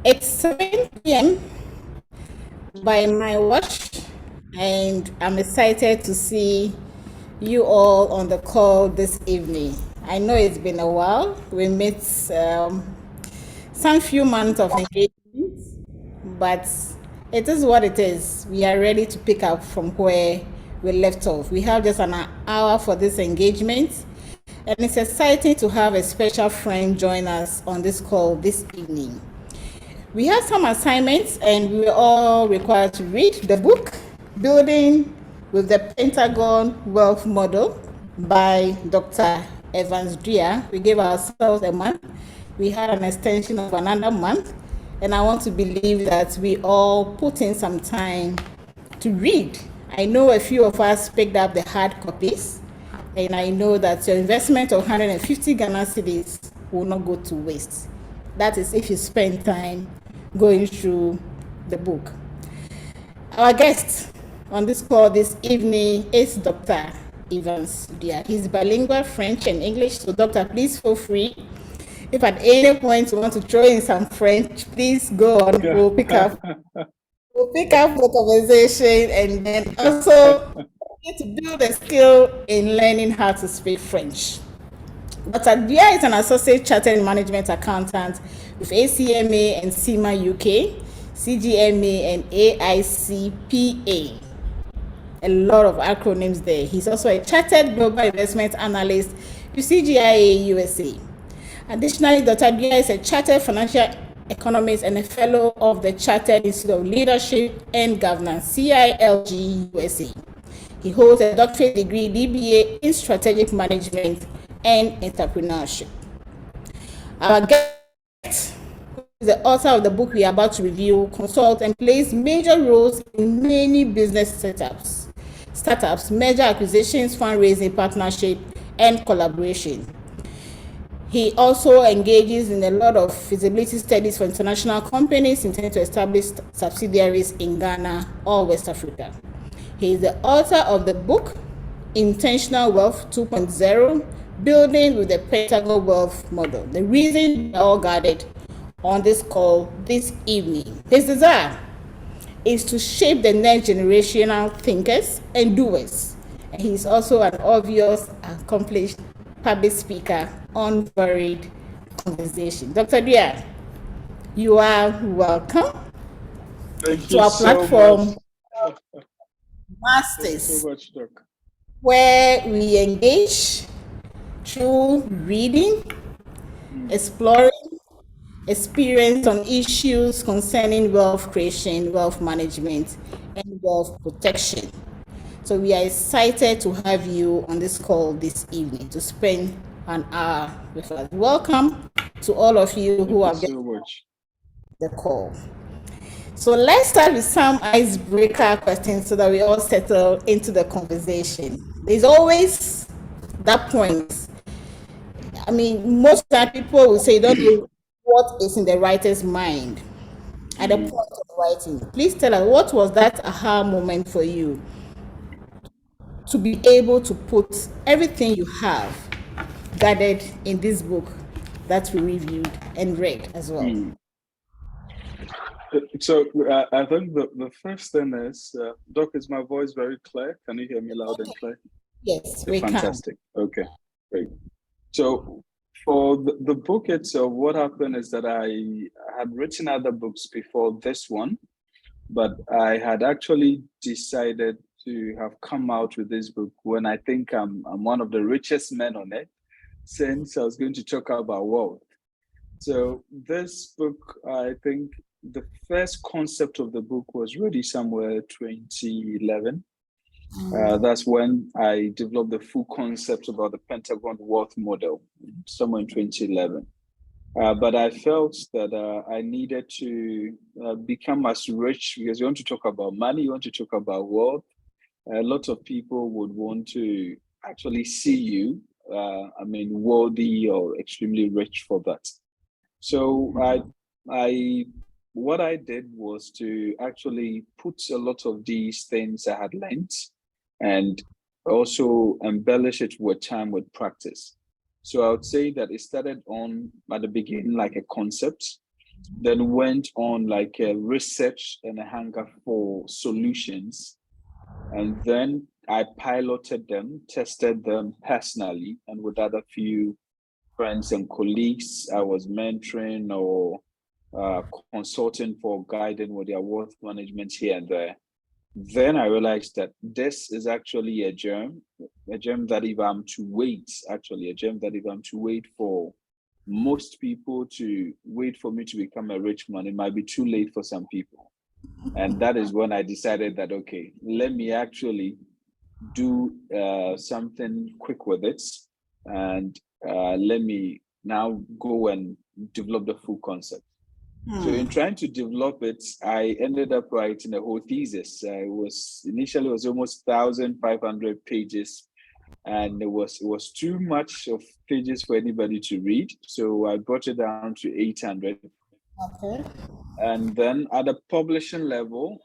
It's 7 p.m. by my watch, and I'm excited to see you all on the call this evening. I know it's been a while. We met some few months of engagement, but it is what it is. We are ready to pick up from where we left off. We have just an hour for this engagement, and it's exciting to have a special friend join us on this call this evening. We have some assignments, and we are all required to read the book Building with the Pentagon Wealth Model by Dr. Evans Duah. We gave ourselves a month. We had an extension of another month, and I want to believe that we all put in some time to read. I know a few of us picked up the hard copies, and I know that your investment of 150 Ghana cedis will not go to waste. That is if you spend time going through the book. Our guest on this call this evening is Dr. Evans Duah. He's bilingual French and English, so Doctor, please feel free. If at any point you want to throw in some French, please go on. We'll pick up the conversation, and then also need to build a skill in learning how to speak French. Dr. Duah is an associate chartered management accountant with ACMA and CIMA UK, CGMA and AICPA. A lot of acronyms there. He's also a chartered global investment analyst with CGIA USA. Additionally, Dr. Duah is a chartered financial economist and a fellow of the Chartered Institute of Leadership and Governance, CILG USA. He holds a doctorate degree, DBA, in strategic management and entrepreneurship. Our guest, who is the author of the book we are about to review, consults and plays major roles in many business startups, merger acquisitions, fundraising, partnership, and collaboration. He also engages in a lot of feasibility studies for international companies intending to establish subsidiaries in Ghana or West Africa. He is the author of the book Intentional Wealth 2.0, Building with the Pentagon Wealth Model. The reason we are all gathered on this call this evening, his desire is to shape the next generational thinkers and doers. And he's also an obvious, accomplished public speaker on varied conversation. Dr. Duah, you are welcome to our platform, Masters. Thank you so much, Doc. Where we engage through reading, exploring, experience on issues concerning wealth creation, wealth management, and wealth protection. So we are excited to have you on this call this evening to spend an hour with us. Welcome to all of you who have so much the call. So let's start with some icebreaker questions so that we all settle into the conversation. There's always that point. I mean, most time people will say, don't know what is in the writer's mind at the point of writing. Please tell us, what was that aha moment for you to be able to put everything you have gathered in this book that we reviewed and read as well? So I think the first thing is, Doc, is my voice very clear? Can you hear me loud and clear? Yes, we Fantastic. Can. Okay, great. So for the book itself, what happened is that I had written other books before this one, but I had actually decided to have come out with this book when I think I'm one of the richest men on earth, since I was going to talk about wealth. So this book, I think the first concept of the book was really somewhere 2011. That's when I developed the full concept about the Pentagon Wealth Model, somewhere in 2011. But I felt that I needed to become as rich, because you want to talk about money, you want to talk about wealth. A lot of people would want to actually see you, worthy or extremely rich for that. So what I did was to actually put a lot of these things I had learned and also embellish it with time, with practice. So I would say that it started on at the beginning like a concept, then went on like a research and a hunger for solutions. And then I piloted them, tested them personally, and with other few friends and colleagues I was mentoring or consulting for guiding with their wealth management here and there. Then I realized that this is actually a germ that if I'm to wait, actually, a germ that if I'm to wait for most people to wait for me to become a rich man, it might be too late for some people. And that is when I decided that, okay, let me actually do something quick with it. And let me now go and develop the full concept. So in trying to develop it, I ended up writing a whole thesis. It was almost 1,500 pages, and it was too much of pages for anybody to read. So I brought it down to 800. Okay. And then at the publishing level,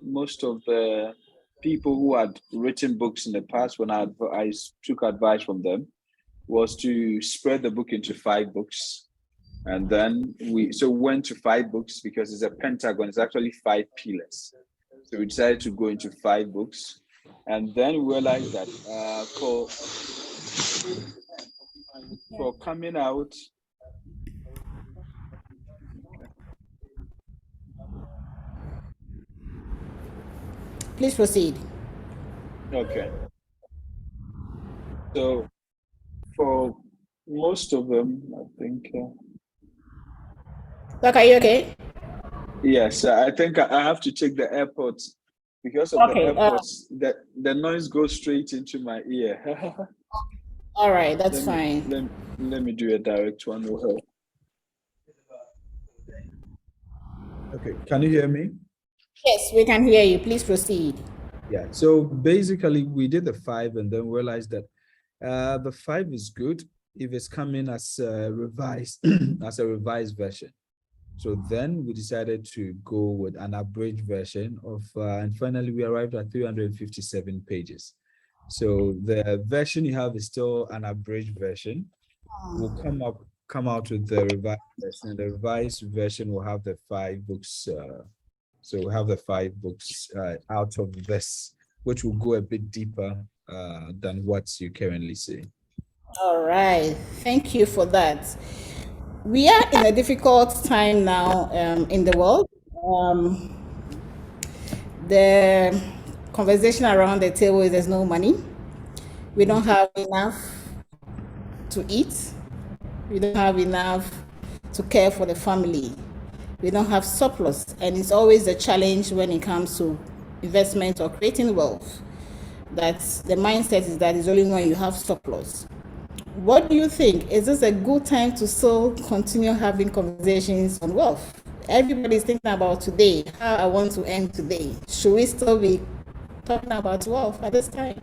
most of the people who had written books in the past, when I took advice from them, was to spread the book into 5 books. And then we went to 5 books because it's a pentagon. It's actually 5 pillars. So we decided to go into 5 books, and then we realized that for coming out. Please proceed. Okay. So for most of them, I think. Doc, are you okay? Yes, I think I have to take the AirPods because of the Okay. AirPods. The noise goes straight into my ear. All right, that's let me fine. let me do a direct one with her. Okay, can you hear me? Yes, we can hear you. Please proceed. Yeah, so basically we did the 5 and then realized that the 5 is good if it's coming as a revised as a revised version. So then we decided to go with an abridged version of, and finally we arrived at 357 pages. So the version you have is still an abridged version. We'll come out with the revised version. The revised version will have the 5 books. So we'll have the 5 books out of this, which will go a bit deeper than what you currently see. All right. Thank you for that. We are in a difficult time now in the world. The conversation around the table is there's no money. We don't have enough to eat. We don't have enough to care for the family. We don't have surplus. And it's always a challenge when it comes to investment or creating wealth. That the mindset is that it's only when you have surplus. What do you think? Is this a good time to still continue having conversations on wealth? Everybody's thinking about today, how I want to end today. Should we still be talking about wealth at this time?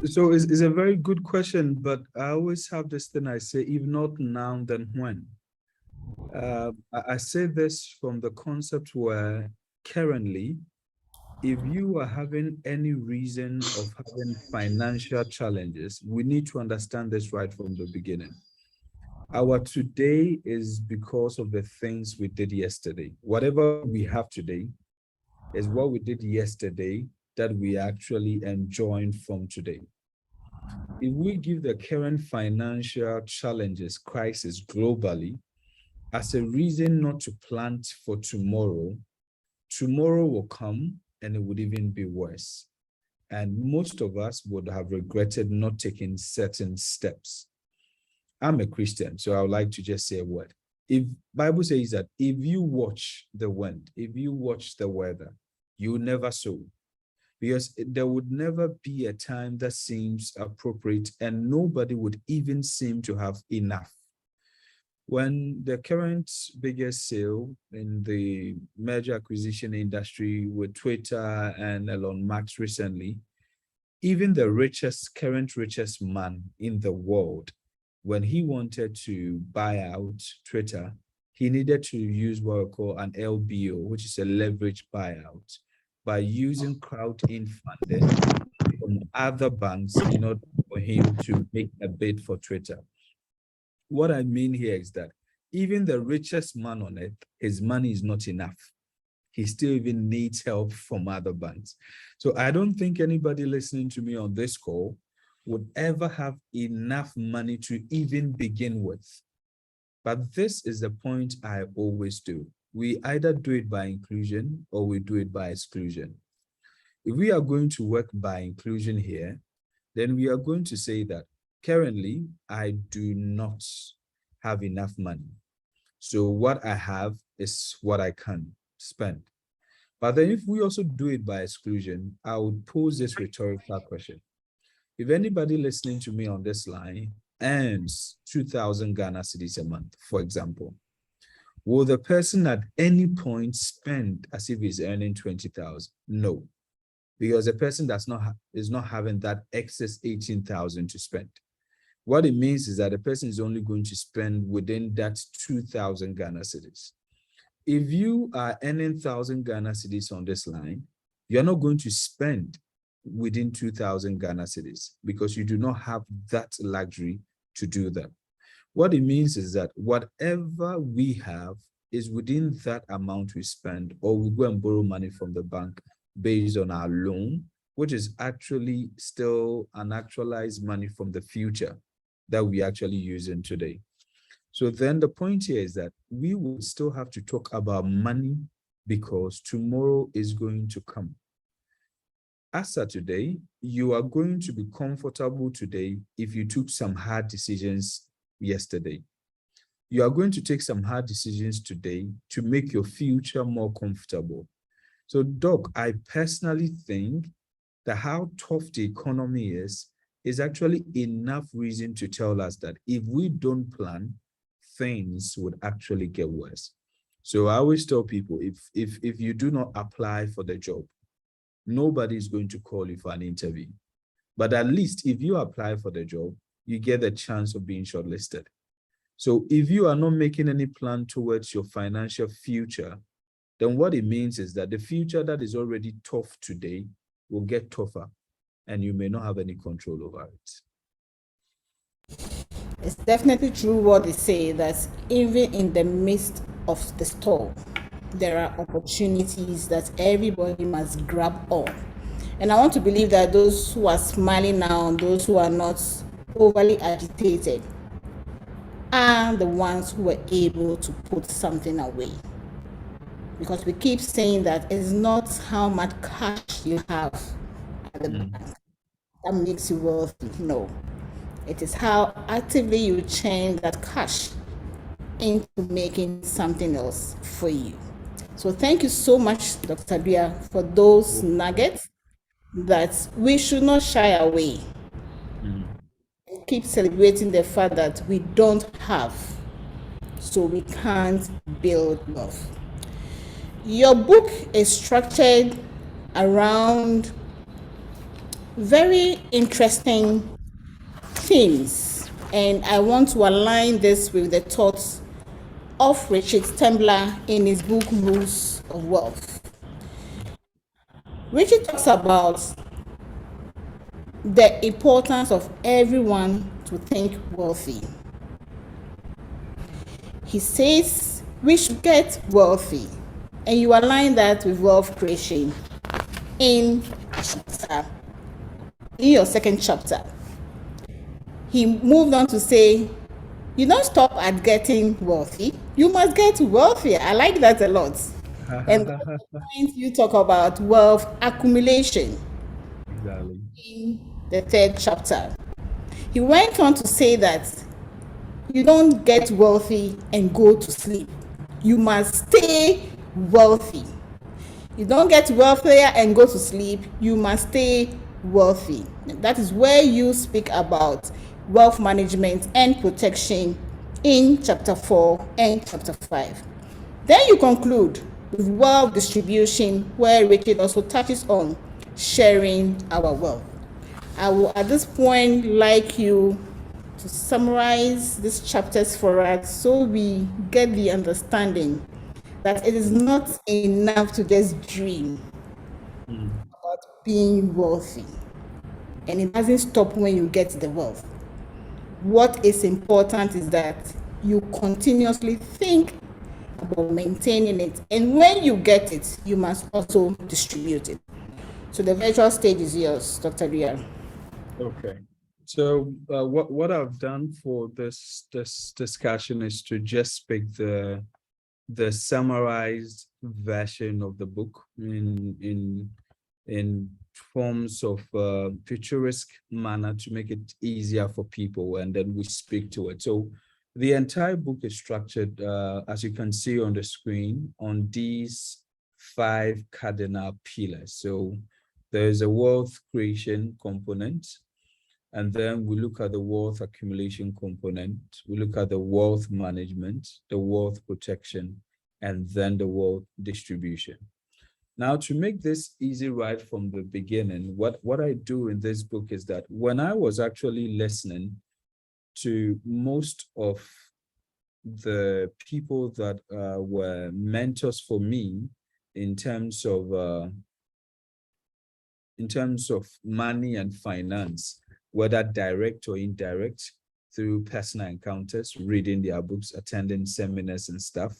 So it's a very good question, but I always have this thing I say, if not now, then when? I say this from the concept where currently, if you are having any reason of having financial challenges, we need to understand this right from the beginning. Our today is because of the things we did yesterday. Whatever we have today is what we did yesterday that we actually enjoying from today. If we give the current financial challenges, crisis globally, as a reason not to plant for tomorrow, tomorrow will come and it would even be worse. And most of us would have regretted not taking certain steps. I'm a Christian, so I would like to just say a word. If Bible says that if you watch the wind, if you watch the weather, you never sow. Because there would never be a time that seems appropriate and nobody would even seem to have enough. When the current biggest sale in the merger acquisition industry with Twitter and Elon Musk recently, even the current richest man in the world, when he wanted to buy out Twitter, he needed to use what we call an LBO, which is a leverage buyout, by using crowd-in funding from other banks in order for him to make a bid for Twitter. What I mean here is that even the richest man on earth, his money is not enough. He still even needs help from other banks. So I don't think anybody listening to me on this call would ever have enough money to even begin with. But this is the point I always do. We either do it by inclusion or we do it by exclusion. If we are going to work by inclusion here, then we are going to say that currently I do not have enough money. So what I have is what I can spend. But then if we also do it by exclusion, I would pose this rhetorical question. If anybody listening to me on this line earns 2,000 Ghana cedis a month, for example, will the person at any point spend as if he's earning 20,000? No, because the person is not having that excess 18,000 to spend. What it means is that the person is only going to spend within that 2,000 Ghana cedis. If you are earning 1,000 Ghana cedis on this line, you're not going to spend within 2,000 Ghana cedis because you do not have that luxury to do that. What it means is that whatever we have is within that amount we spend, or we go and borrow money from the bank based on our loan, which is actually still an actualized money from the future that we actually using today. So then the point here is that we will still have to talk about money because tomorrow is going to come. As of today, you are going to be comfortable today if you took some hard decisions yesterday. You are going to take some hard decisions today to make your future more comfortable. So, Doc, I personally think that how tough the economy is actually enough reason to tell us that if we don't plan, things would actually get worse. So I always tell people, if you do not apply for the job, nobody is going to call you for an interview. But at least if you apply for the job, you get the chance of being shortlisted. So if you are not making any plan towards your financial future, then what it means is that the future that is already tough today will get tougher, and you may not have any control over it. It's definitely true what they say, that even in the midst of the storm, there are opportunities that everybody must grab on. And I want to believe that those who are smiling now, those who are not overly agitated, are the ones who were able to put something away. Because we keep saying that it's not how much cash you have at the bank that makes you wealthy. No. It is how actively you change that cash into making something else for you. So thank you so much, Dr. Duah, for those nuggets that we should not shy away. Keep celebrating the fact that we don't have, so we can't build wealth. Your book is structured around very interesting themes, and I want to align this with the thoughts of Richard Stembler in his book Rules of Wealth. Richard talks about the importance of everyone to think wealthy. He says we should get wealthy, and you align that with wealth creation in your second chapter. He moved on to say, you don't stop at getting wealthy, you must get wealthier. I like that a lot. And you talk about wealth accumulation. Exactly. In the third chapter, he went on to say that you don't get wealthy and go to sleep. You must stay wealthy. You don't get wealthier and go to sleep. You must stay wealthy. That is where you speak about wealth management and protection in chapter 4 and chapter 5. Then you conclude with wealth distribution, where Richard also touches on sharing our wealth. I will at this point like you to summarize these chapters for us so we get the understanding that it is not enough to just dream about being wealthy, and it doesn't stop when you get the wealth. What is important is that you continuously think about maintaining it. And when you get it, you must also distribute it. So the virtual stage is yours, Dr. Duah. Okay. So what I've done for this discussion is to just pick the summarized version of the book in forms of picturesque manner to make it easier for people, and then we speak to it. So the entire book is structured, as you can see on the screen, on these 5 cardinal pillars. So there's a wealth creation component, and then we look at the wealth accumulation component. We look at the wealth management, the wealth protection, and then the wealth distribution. Now, to make this easy right from the beginning, what I do in this book is that when I was actually listening to most of the people that were mentors for me in terms of money and finance, whether direct or indirect, through personal encounters, reading their books, attending seminars and stuff,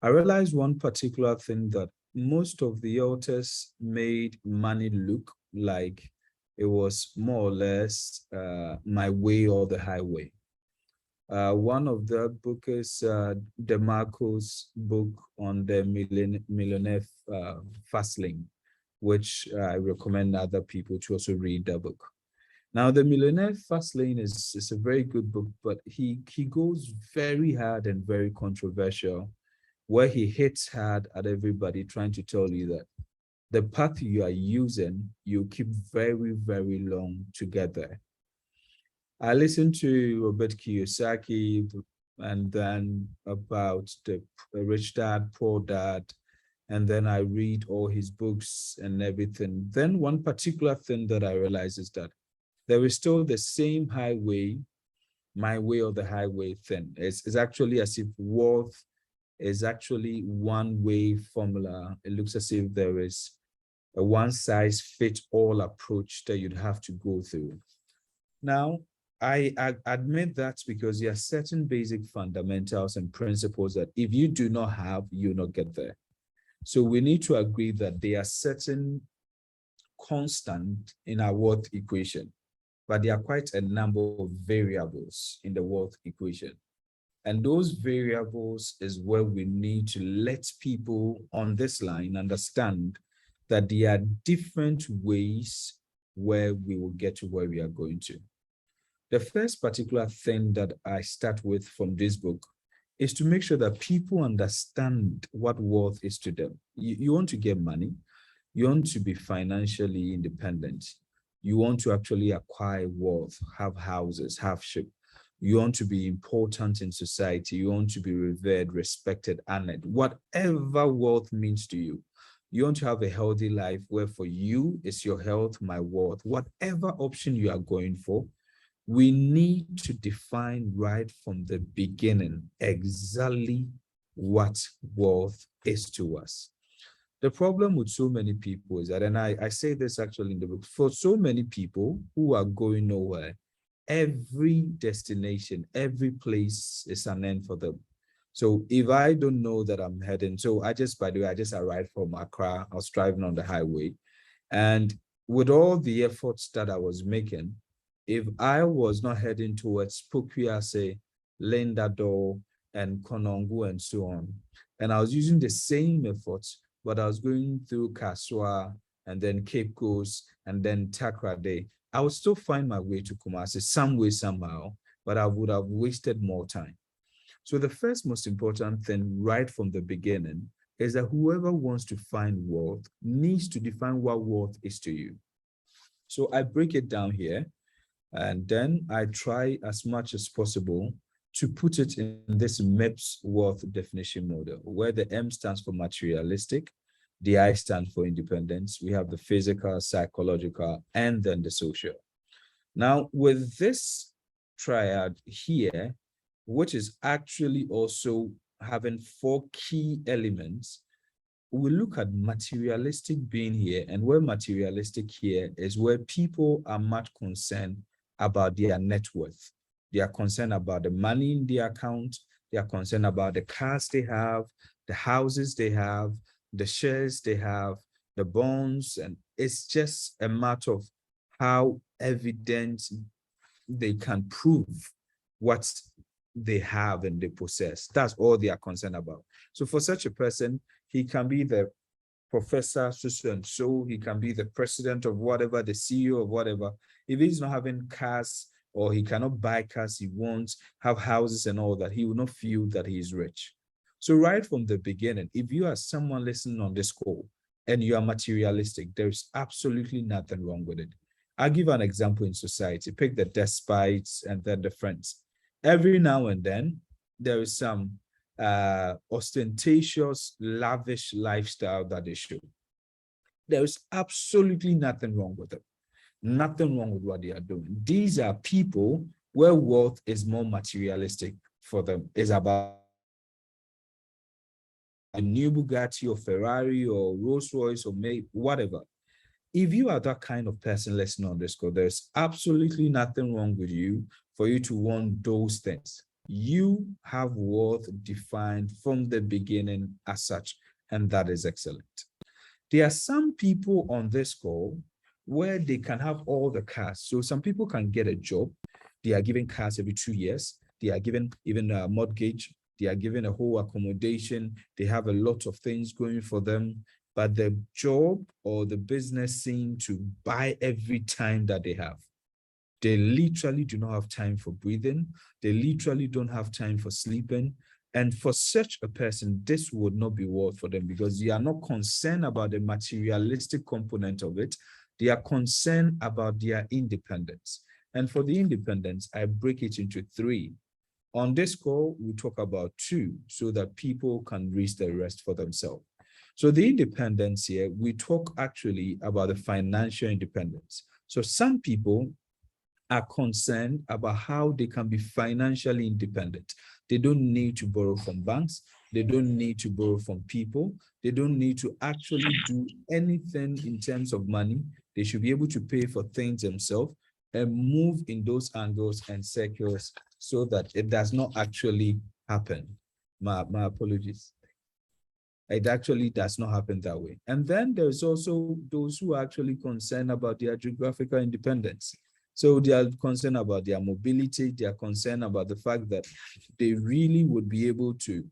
I realized one particular thing, that most of the authors made money look like it was more or less my way or the highway. One of the book is DeMarco's book on the millionaire fast lane, which I recommend other people to also read the book. Now, the Millionaire Fast Lane is a very good book, but he goes very hard and very controversial, where he hits hard at everybody, trying to tell you that the path you are using, you keep very, very long together. I listened to Robert Kiyosaki, and then about the Rich Dad, Poor Dad, and then I read all his books and everything. Then one particular thing that I realized is that there is still the same highway, my way or the highway thing. It's actually as if wealth is actually one-way formula. It looks as if there is a one-size-fits-all approach that you'd have to go through. Now, I admit that because there are certain basic fundamentals and principles that if you do not have, you'll not get there. So we need to agree that there are certain constants in our wealth equation, but there are quite a number of variables in the wealth equation. And those variables is where we need to let people on this line understand that there are different ways where we will get to where we are going to. The first particular thing that I start with from this book is to make sure that people understand what wealth is to them. You want to get money, you want to be financially independent, you want to actually acquire wealth, have houses, have ship. You want to be important in society. You want to be revered, respected, honored. Whatever wealth means to you, you want to have a healthy life where for you is your health, my wealth. Whatever option you are going for, we need to define right from the beginning exactly what wealth is to us. The problem with so many people is that, and I say this actually in the book, for so many people who are going nowhere, every destination, every place is an end for them. So if I don't know that I'm heading, so by the way, I just arrived from Accra. I was driving on the highway. And with all the efforts that I was making, if I was not heading towards Pukwase, Lendador, and Konongo, and so on, and I was using the same efforts, but I was going through Kaswa, and then Cape Coast, and then Takrade, I would still find my way to Kumasi some way, somehow, but I would have wasted more time. So the first most important thing right from the beginning is that whoever wants to find wealth needs to define what wealth is to you. So I break it down here, and then I try as much as possible to put it in this MEPS wealth definition model, where the M stands for materialistic, the I stands for independence. We have the physical, psychological, and then the social. Now, with this triad here, which is actually also having 4 key elements, we look at materialistic being here, and where materialistic here is where people are much concerned about their net worth. They are concerned about the money in their account. They are concerned about the cars they have, the houses they have, the shares they have, the bonds. And it's just a matter of how evident they can prove what they have and they possess. That's all they are concerned about. So for such a person, he can be the professor so and so, he can be the president of whatever, the CEO of whatever. If he's not having cars, or he cannot buy cars he wants, have houses and all that, he will not feel that he is rich. So right from the beginning, if you are someone listening on this call and you are materialistic, there's absolutely nothing wrong with it. I'll give an example in society. Pick the despites and then the friends. Every now and then, there is some ostentatious, lavish lifestyle that they show. There is absolutely nothing wrong with it. Nothing wrong with what they are doing. These are people where wealth is more materialistic for them. It's about a new Bugatti or Ferrari or Rolls Royce or whatever. If you are that kind of person listening on this call, there's absolutely nothing wrong with you for you to want those things. You have worth defined from the beginning as such, and that is excellent. There are some people on this call where they can have all the cars. So some people can get a job. They are given cars every 2 years. They are given even a mortgage. They are given a whole accommodation. They have a lot of things going for them. But the job or the business seems to buy every time that they have. They literally do not have time for breathing. They literally don't have time for sleeping. And for such a person, this would not be worth for them because they are not concerned about the materialistic component of it. They are concerned about their independence. And for the independence, I break it into 3. On this call, we talk about 2 so that people can reach the rest for themselves. So the independence here, we talk actually about the financial independence. So some people are concerned about how they can be financially independent. They don't need to borrow from banks. They don't need to borrow from people. They don't need to actually do anything in terms of money. They should be able to pay for things themselves and move in those angles and circles so that it does not actually happen. My apologies. It actually does not happen that way. And then there's also those who are actually concerned about their geographical independence. So they are concerned about their mobility. They are concerned about the fact that they really would be able to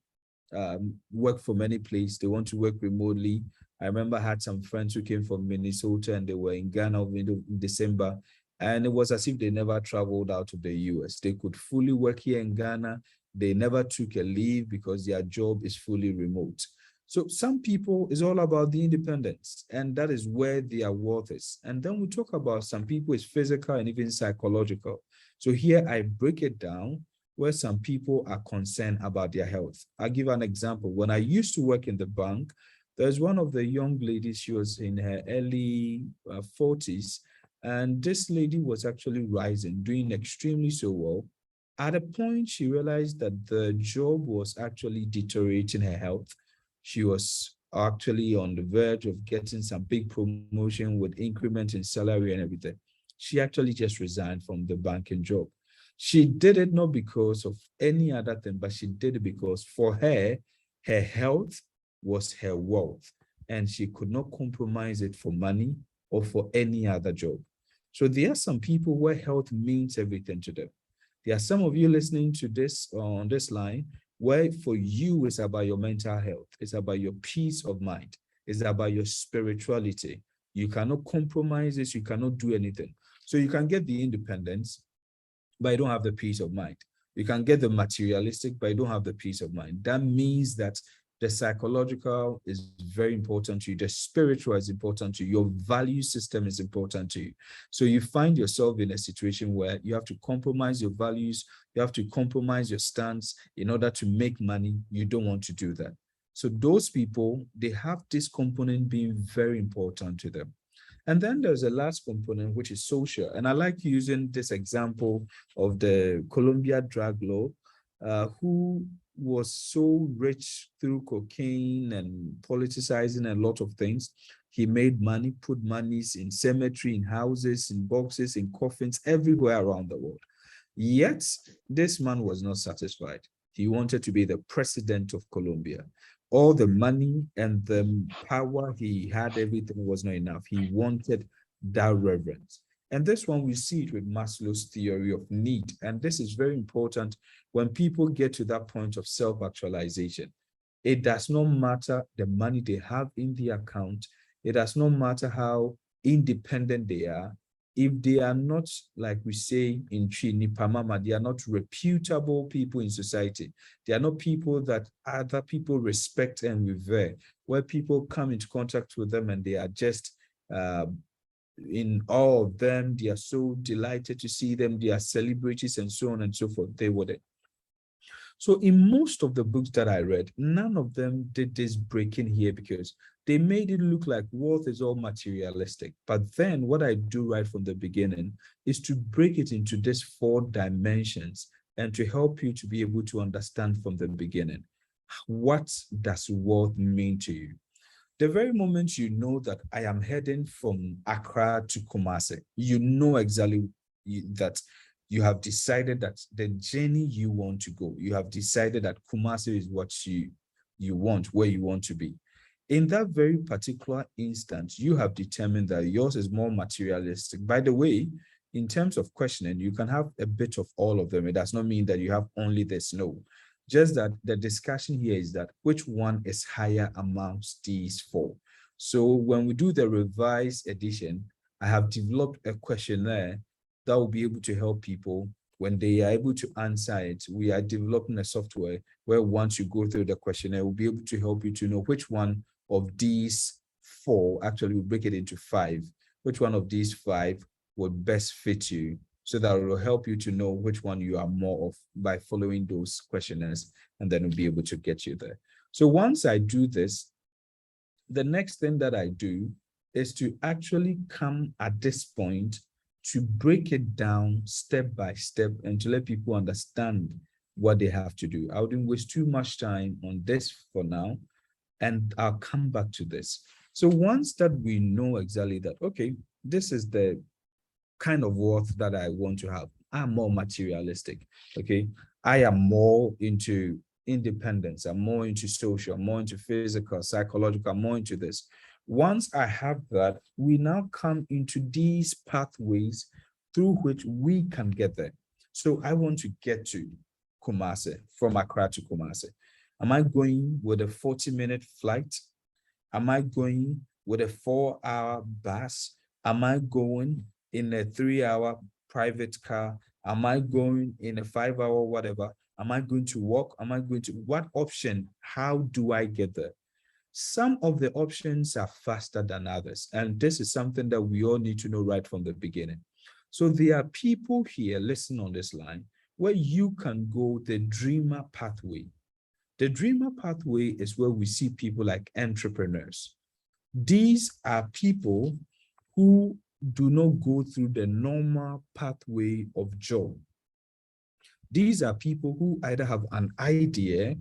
work from any place. They want to work remotely. I remember I had some friends who came from Minnesota and they were in Ghana in December. And it was as if they never traveled out of the US. They could fully work here in Ghana. They never took a leave because their job is fully remote. So some people, it's all about the independence, and that is where their worth is. And then we talk about some people, it's physical and even psychological. So here I break it down where some people are concerned about their health. I'll give an example. When I used to work in the bank, there's one of the young ladies, she was in her early 40s, and this lady was actually rising, doing extremely so well. At a point, she realized that the job was actually deteriorating her health. She was actually on the verge of getting some big promotion with increment in salary and everything. She actually just resigned from the banking job. She did it not because of any other thing, but she did it because for her, her health was her wealth, and she could not compromise it for money or for any other job. So there are some people where health means everything to them. There are some of you listening to this on this line where for you it's about your mental health, it's about your peace of mind, it's about your spirituality. You cannot compromise this, you cannot do anything. So you can get the independence, but you don't have the peace of mind. You can get the materialistic, but you don't have the peace of mind. That means that the psychological is very important to you. The spiritual is important to you. Your value system is important to you. So you find yourself in a situation where you have to compromise your values. You have to compromise your stance in order to make money. You don't want to do that. So those people, they have this component being very important to them. And then there's a last component, which is social. And I like using this example of the Colombia drug law, who was so rich through cocaine and politicizing a lot of things. He made money, put monies in cemetery, in houses, in boxes, in coffins, everywhere around the world. Yet, this man was not satisfied. He wanted to be the president of Colombia. All the money and the power he had, everything was not enough. He wanted that reverence. And this one, we see it with Maslow's theory of need. And this is very important when people get to that point of self-actualization. It does not matter the money they have in the account. It does not matter how independent they are. If they are not, like we say in Nipamama, they are not reputable people in society. They are not people that other people respect and revere, where people come into contact with them and they are just in awe of them. They are so delighted to see them. They are celebrities and so on and so forth. They wouldn't. So in most of the books that I read, none of them did this breaking here because they made it look like wealth is all materialistic. But then what I do right from the beginning is to break it into these 4 dimensions and to help you to be able to understand from the beginning, what does wealth mean to you? The very moment you know that I am heading from Accra to Kumasi, you know exactly that you have decided that the journey you want to go, you have decided that Kumasi is what you want, where you want to be. In that very particular instance, you have determined that yours is more materialistic. By the way, in terms of questioning, you can have a bit of all of them. It does not mean that you have only this. No, just that the discussion here is that which one is higher amongst these 4. So when we do the revised edition, I have developed a questionnaire that will be able to help people when they are able to answer it. We are developing a software where once you go through the questionnaire, we'll be able to help you to know which one of these 4, actually we'll break it into 5, which one of these 5 would best fit you, so that it will help you to know which one you are more of by following those questionnaires, and then we'll be able to get you there. So once I do this, the next thing that I do is to actually come at this point to break it down step by step and to let people understand what they have to do. I wouldn't waste too much time on this for now, and I'll come back to this. So once that we know exactly that, okay, this is the kind of wealth that I want to have. I'm more materialistic, okay? I am more into independence. I'm more into social, I'm more into physical, psychological, I'm more into this. Once I have that, we now come into these pathways through which we can get there. So I want to get to Kumasi, from Accra to Kumasi. Am I going with a 40-minute flight? Am I going with a 4-hour bus? Am I going in a 3-hour private car? Am I going in a 5-hour whatever? Am I going to walk? Am I going to, what option? How do I get there? Some of the options are faster than others. And this is something that we all need to know right from the beginning. So there are people here, listen on this line, where you can go the dreamer pathway. The dreamer pathway is where we see people like entrepreneurs. These are people who do not go through the normal pathway of job. These are people who either have an idea,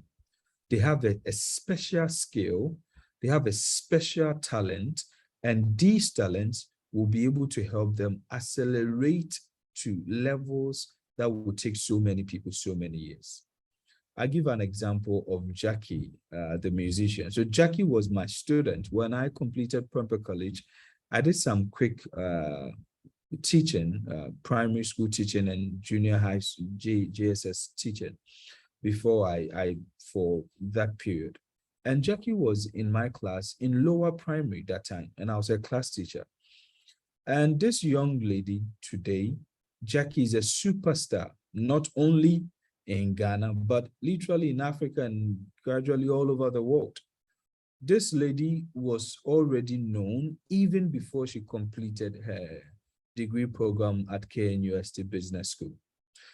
they have a special skill, they have a special talent, and these talents will be able to help them accelerate to levels that will take so many people so many years. I give an example of Jackie, the musician. So Jackie was my student. When I completed Puplampu College, I did some quick teaching, primary school teaching and junior high JSS teaching before for that period. And Jackie was in my class in lower primary that time, and I was a class teacher. And this young lady today, Jackie, is a superstar, not only in Ghana, but literally in Africa and gradually all over the world. This lady was already known even before she completed her degree program at KNUST Business School.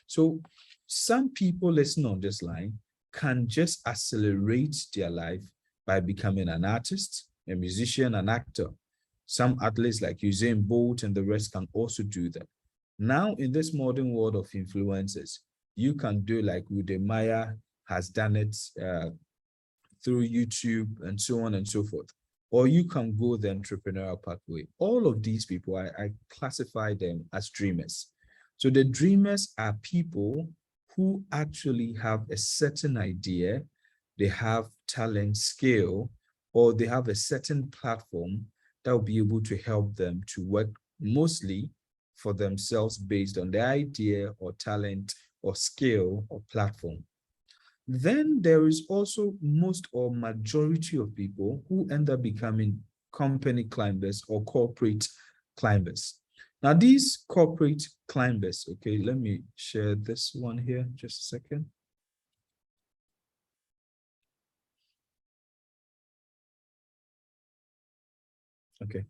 So some people listening on this line can just accelerate their life by becoming an artist, a musician, an actor. Some athletes like Usain Bolt and the rest can also do that. Now, in this modern world of influencers, you can do like Ude Maya has done it through YouTube and so on and so forth. Or you can go the entrepreneurial pathway. All of these people, I classify them as dreamers. So the dreamers are people who actually have a certain idea, they have talent, skill, or they have a certain platform that will be able to help them to work mostly for themselves based on their idea or talent or skill or platform. Then there is also most or majority of people who end up becoming company climbers or corporate climbers. Now, these corporate climbers, okay, let me share this one here, just a second. Okay.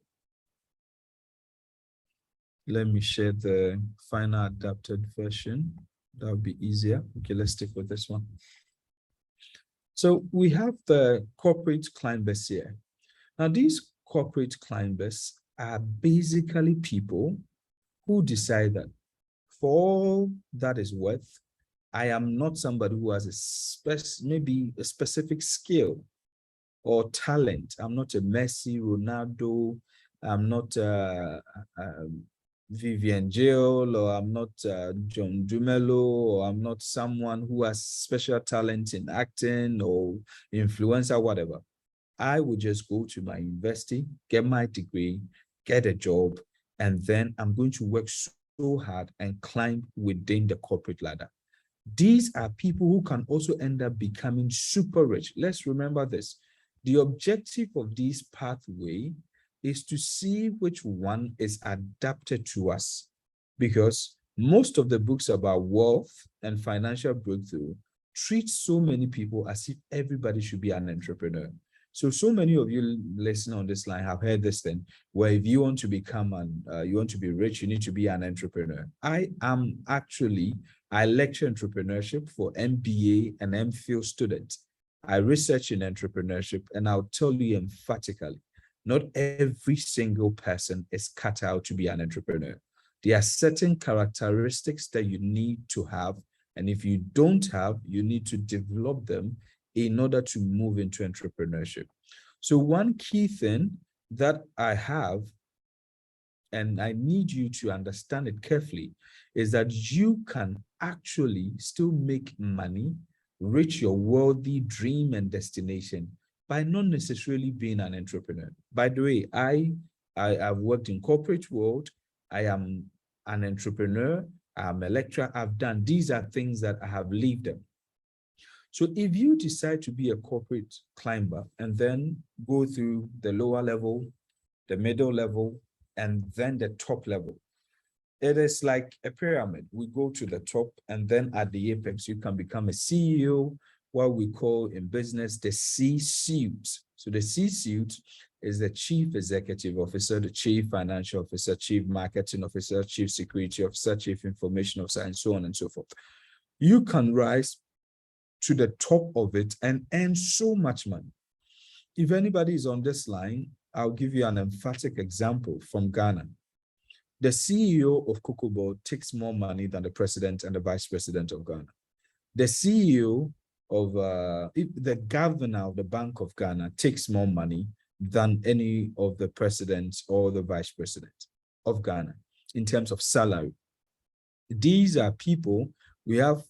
Let me share the final adapted version. That would be easier. Okay, let's stick with this one. So we have the corporate climbers here. Now, these corporate climbers are basically people who decide that for all that is worth, I am not somebody who has maybe a specific skill or talent. I'm not a Messi, Ronaldo. I'm not Vivian Gill, or I'm not John Dumelo, or I'm not someone who has special talent in acting or influencer, whatever. I would just go to my university, get my degree, get a job, and then I'm going to work so hard and climb within the corporate ladder. These are people who can also end up becoming super rich. Let's remember this. The objective of this pathway is to see which one is adapted to us, because most of the books about wealth and financial breakthrough treat so many people as if everybody should be an entrepreneur. So many of you listening on this line have heard this thing, where if you want to become you want to be rich, you need to be an entrepreneur. I lecture entrepreneurship for MBA and MPhil students. I research in entrepreneurship, and I'll tell you emphatically, not every single person is cut out to be an entrepreneur. There are certain characteristics that you need to have, and if you don't have, you need to develop them in order to move into entrepreneurship. So one key thing that I have, and I need you to understand it carefully, is that you can actually still make money, reach your worthy dream and destination by not necessarily being an entrepreneur. By the way, I've worked in corporate world. I am an entrepreneur. I'm a lecturer. I've done, these are things that I have lived in. So if you decide to be a corporate climber and then go through the lower level, the middle level, and then the top level, it is like a pyramid. We go to the top, and then at the apex, you can become a CEO, what we call in business the C-suite. So the C-suite is the chief executive officer, the chief financial officer, chief marketing officer, chief security officer, chief information officer, and so on and so forth. You can rise to the top of it and earn so much money. If anybody is on this line, I'll give you an emphatic example from Ghana. The CEO of Cocoa takes more money than the president and the vice president of Ghana. The CEO of the governor of the Bank of Ghana takes more money than any of the presidents or the vice president of Ghana in terms of salary. These are people, we have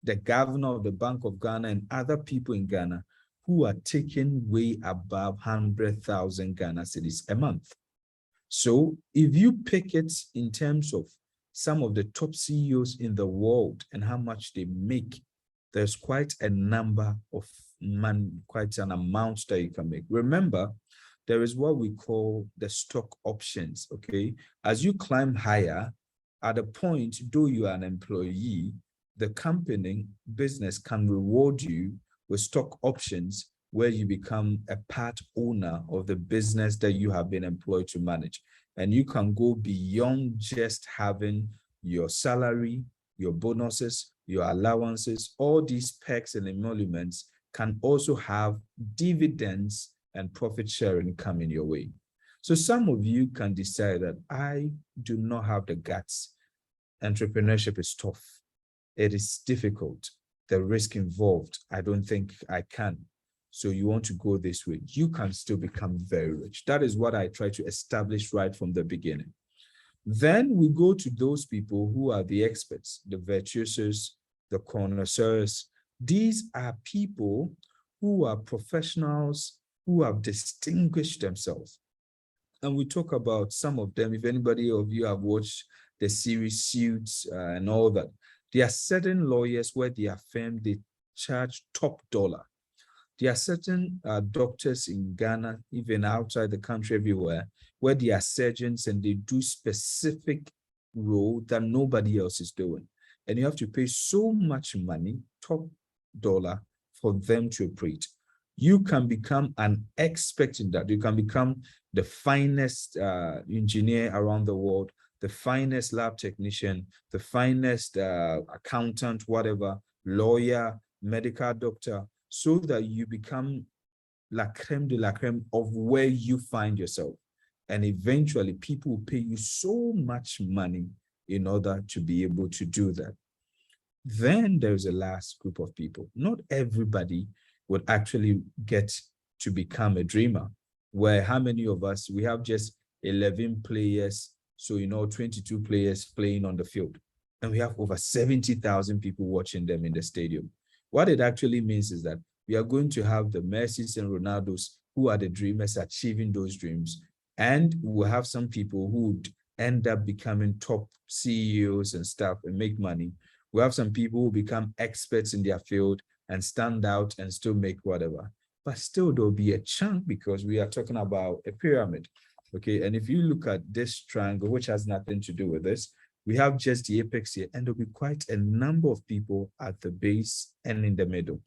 the governor of the Bank of Ghana and other people in Ghana who are taking way above 100,000 Ghana cedis a month. So if you pick it in terms of some of the top CEOs in the world and how much they make, there's quite a number of money, quite an amount that you can make. Remember, there is what we call the stock options, okay? As you climb higher, at a point, though you are an employee, the company business can reward you with stock options where you become a part owner of the business that you have been employed to manage. And you can go beyond just having your salary, your bonuses, your allowances. All these perks and emoluments can also have dividends and profit sharing coming your way. So some of you can decide that I do not have the guts. Entrepreneurship is tough. It is difficult. The risk involved, I don't think I can. So you want to go this way. You can still become very rich. That is what I try to establish right from the beginning. Then we go to those people who are the experts, the virtuosos, the connoisseurs. These are people who are professionals who have distinguished themselves. And we talk about some of them. If anybody of you have watched the series Suits and all that, there are certain lawyers where their firm, they charge top dollar. There are certain doctors in Ghana, even outside the country, everywhere, where they are surgeons and they do specific role that nobody else is doing. And you have to pay so much money, top dollar, for them to operate. You can become an expert in that. You can become the finest engineer around the world, the finest lab technician, the finest accountant, whatever, lawyer, medical doctor, so that you become la creme de la creme of where you find yourself. And eventually people will pay you so much money in order to be able to do that. Then there's a last group of people. Not everybody would actually get to become a dreamer, where how many of us, we have just 11 players, so 22 players playing on the field, and we have over 70,000 people watching them in the stadium. What it actually means is that we are going to have the Messis and Ronaldos who are the dreamers achieving those dreams. And we'll have some people who would end up becoming top CEOs and stuff and make money. We have some people who become experts in their field and stand out and still make whatever. But still there'll be a chunk because we are talking about a pyramid. Okay, and if you look at this triangle, which has nothing to do with this, we have just the apex here, and there'll be quite a number of people at the base and in the middle.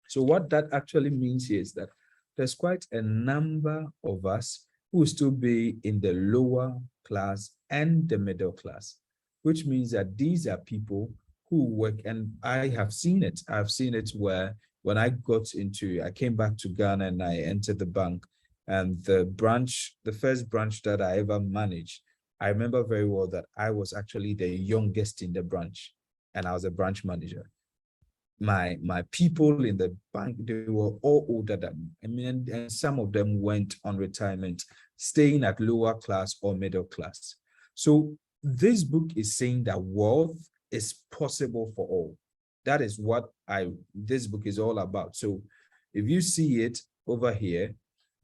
So what that actually means here is that there's quite a number of us who will still be in the lower class and the middle class, which means that these are people who work, and I have seen it. I've seen it where when I came back to Ghana and I entered the bank, and the first branch that I ever managed, I remember very well that I was actually the youngest in the branch, and I was a branch manager. My people in the bank, they were all older than me. I mean, and some of them went on retirement, staying at lower class or middle class. So this book is saying that wealth is possible for all. That is what this book is all about. So if you see it over here,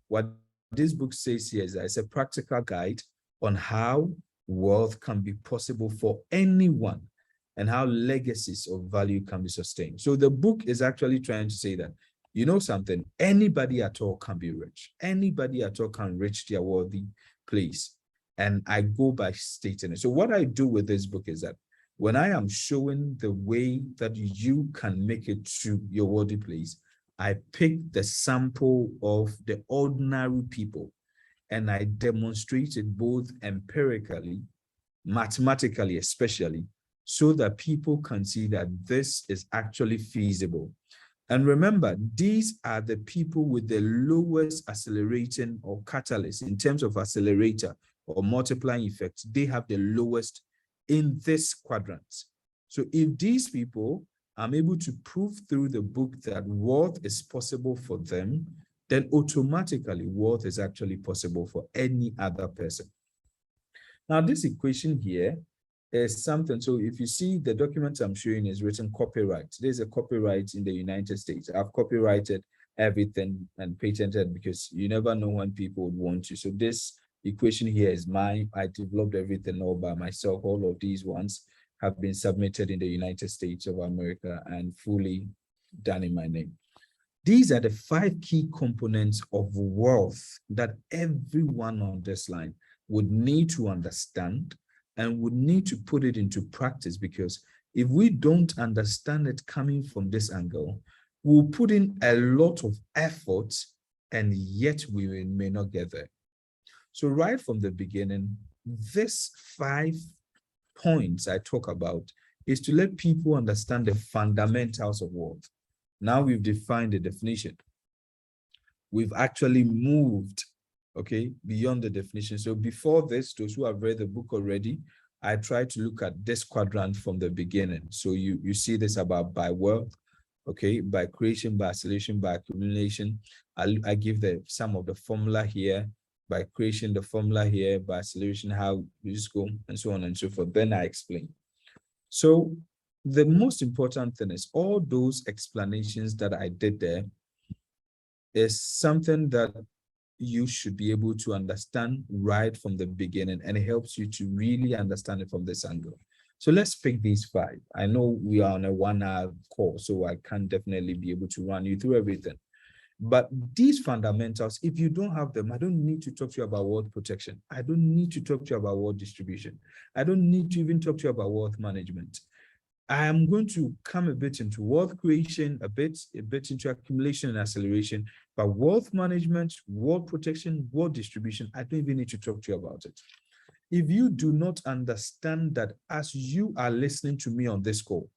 what this book says here is that it's a practical guide on how wealth can be possible for anyone and how legacies of value can be sustained. So the book is actually trying to say that, something, anybody at all can be rich. Anybody at all can reach their worthy place. And I go by stating it. So what I do with this book is that when I am showing the way that you can make it to your worthy place, I pick the sample of the ordinary people and I demonstrate it both empirically, mathematically especially, so that people can see that this is actually feasible. And remember, these are the people with the lowest accelerating or catalyst in terms of accelerator or multiplying effect. They have the lowest in this quadrant. So if these people, I'm able to prove through the book that wealth is possible for them, then automatically wealth is actually possible for any other person. Now, this equation here is something. So if you see the document I'm showing is written copyright. There's a copyright in the United States. I've copyrighted everything and patented because you never know when people would want you. So this equation here is mine. I developed everything all by myself. All of these ones have been submitted in the United States of America and fully done in my name. These are the 5 key components of wealth that everyone on this line would need to understand and would need to put it into practice, because if we don't understand it coming from this angle, we'll put in a lot of effort and yet we may not get there. So right from the beginning, this 5 points I talk about is to let people understand the fundamentals of wealth. Now we've defined the definition. We've actually moved, beyond the definition. So before this, those who have read the book already, I tried to look at this quadrant from the beginning. So you see this about by wealth, by creation, by acceleration, by accumulation. I give some of the formula here. by creation, the formula here, by acceleration, how you just go, and so on and so forth. Then I explain. So the most important thing is all those explanations that I did there is something that you should be able to understand right from the beginning, and it helps you to really understand it from this angle. So let's pick these 5. I know we are on a 1-hour call, so I can't definitely be able to run you through everything. But these fundamentals, if you don't have them, I don't need to talk to you about wealth protection. I don't need to talk to you about wealth distribution. I don't need to even talk to you about wealth management. I am going to come a bit into wealth creation, a bit into accumulation and acceleration, but wealth management, wealth protection, wealth distribution, I don't even need to talk to you about it. If you do not understand that as you are listening to me on this call,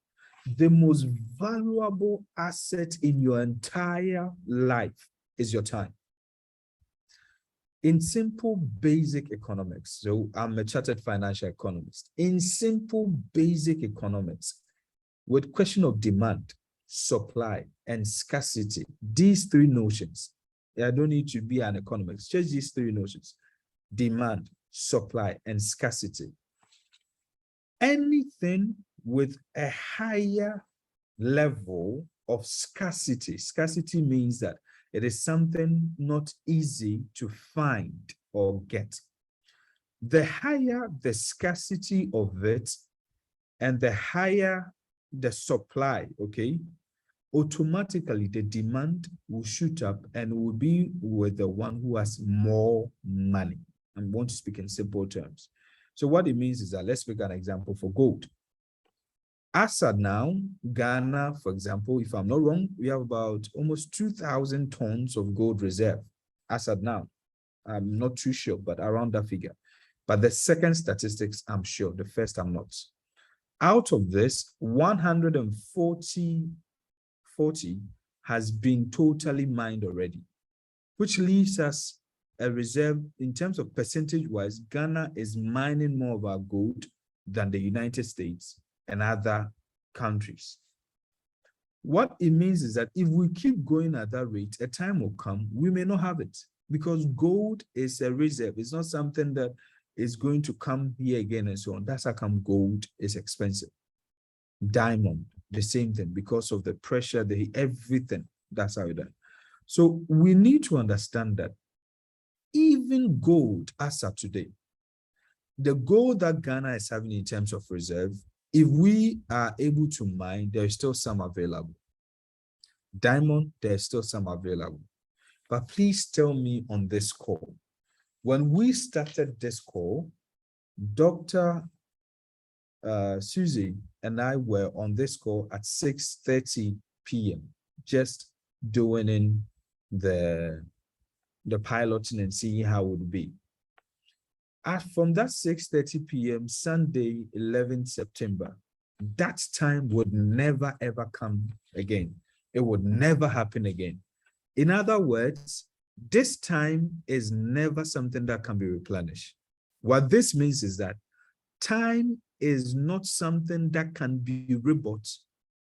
the most valuable asset in your entire life is your time. In simple, basic economics, so I'm a chartered financial economist. In simple, basic economics, with question of demand, supply, and scarcity, these 3 notions, I don't need to be an economist, just these 3 notions, demand, supply, and scarcity. Anything with a higher level of scarcity, scarcity means that it is something not easy to find or get. The higher the scarcity of it and the higher the supply, okay, automatically the demand will shoot up and will be with the one who has more money. I want to speak in simple terms. So what it means is that, let's make an example for gold. As at now, Ghana, for example, if I'm not wrong, we have about almost 2,000 tons of gold reserve. As at now, I'm not too sure, but around that figure. But the second statistics, I'm sure. The first, I'm not. Out of this, 140 has been totally mined already, which leaves us a reserve in terms of percentage-wise. Ghana is mining more of our gold than the United States and other countries. What it means is that if we keep going at that rate, a time will come, we may not have it, because gold is a reserve. It's not something that is going to come here again and so on. That's how come gold is expensive. Diamond, the same thing, because of the pressure, everything. That's how it is. So we need to understand that even gold, as of today, the gold that Ghana is having in terms of reserve, if we are able to mine, there is still some available. Diamond, there's still some available. But please tell me on this call, when we started this call, Dr. Suzy and I were on this call at 6:30 p.m., just doing in the piloting and seeing how it would be. From that 6:30 p.m., Sunday, 11th September, that time would never, ever come again. It would never happen again. In other words, this time is never something that can be replenished. What this means is that time is not something that can be rebought,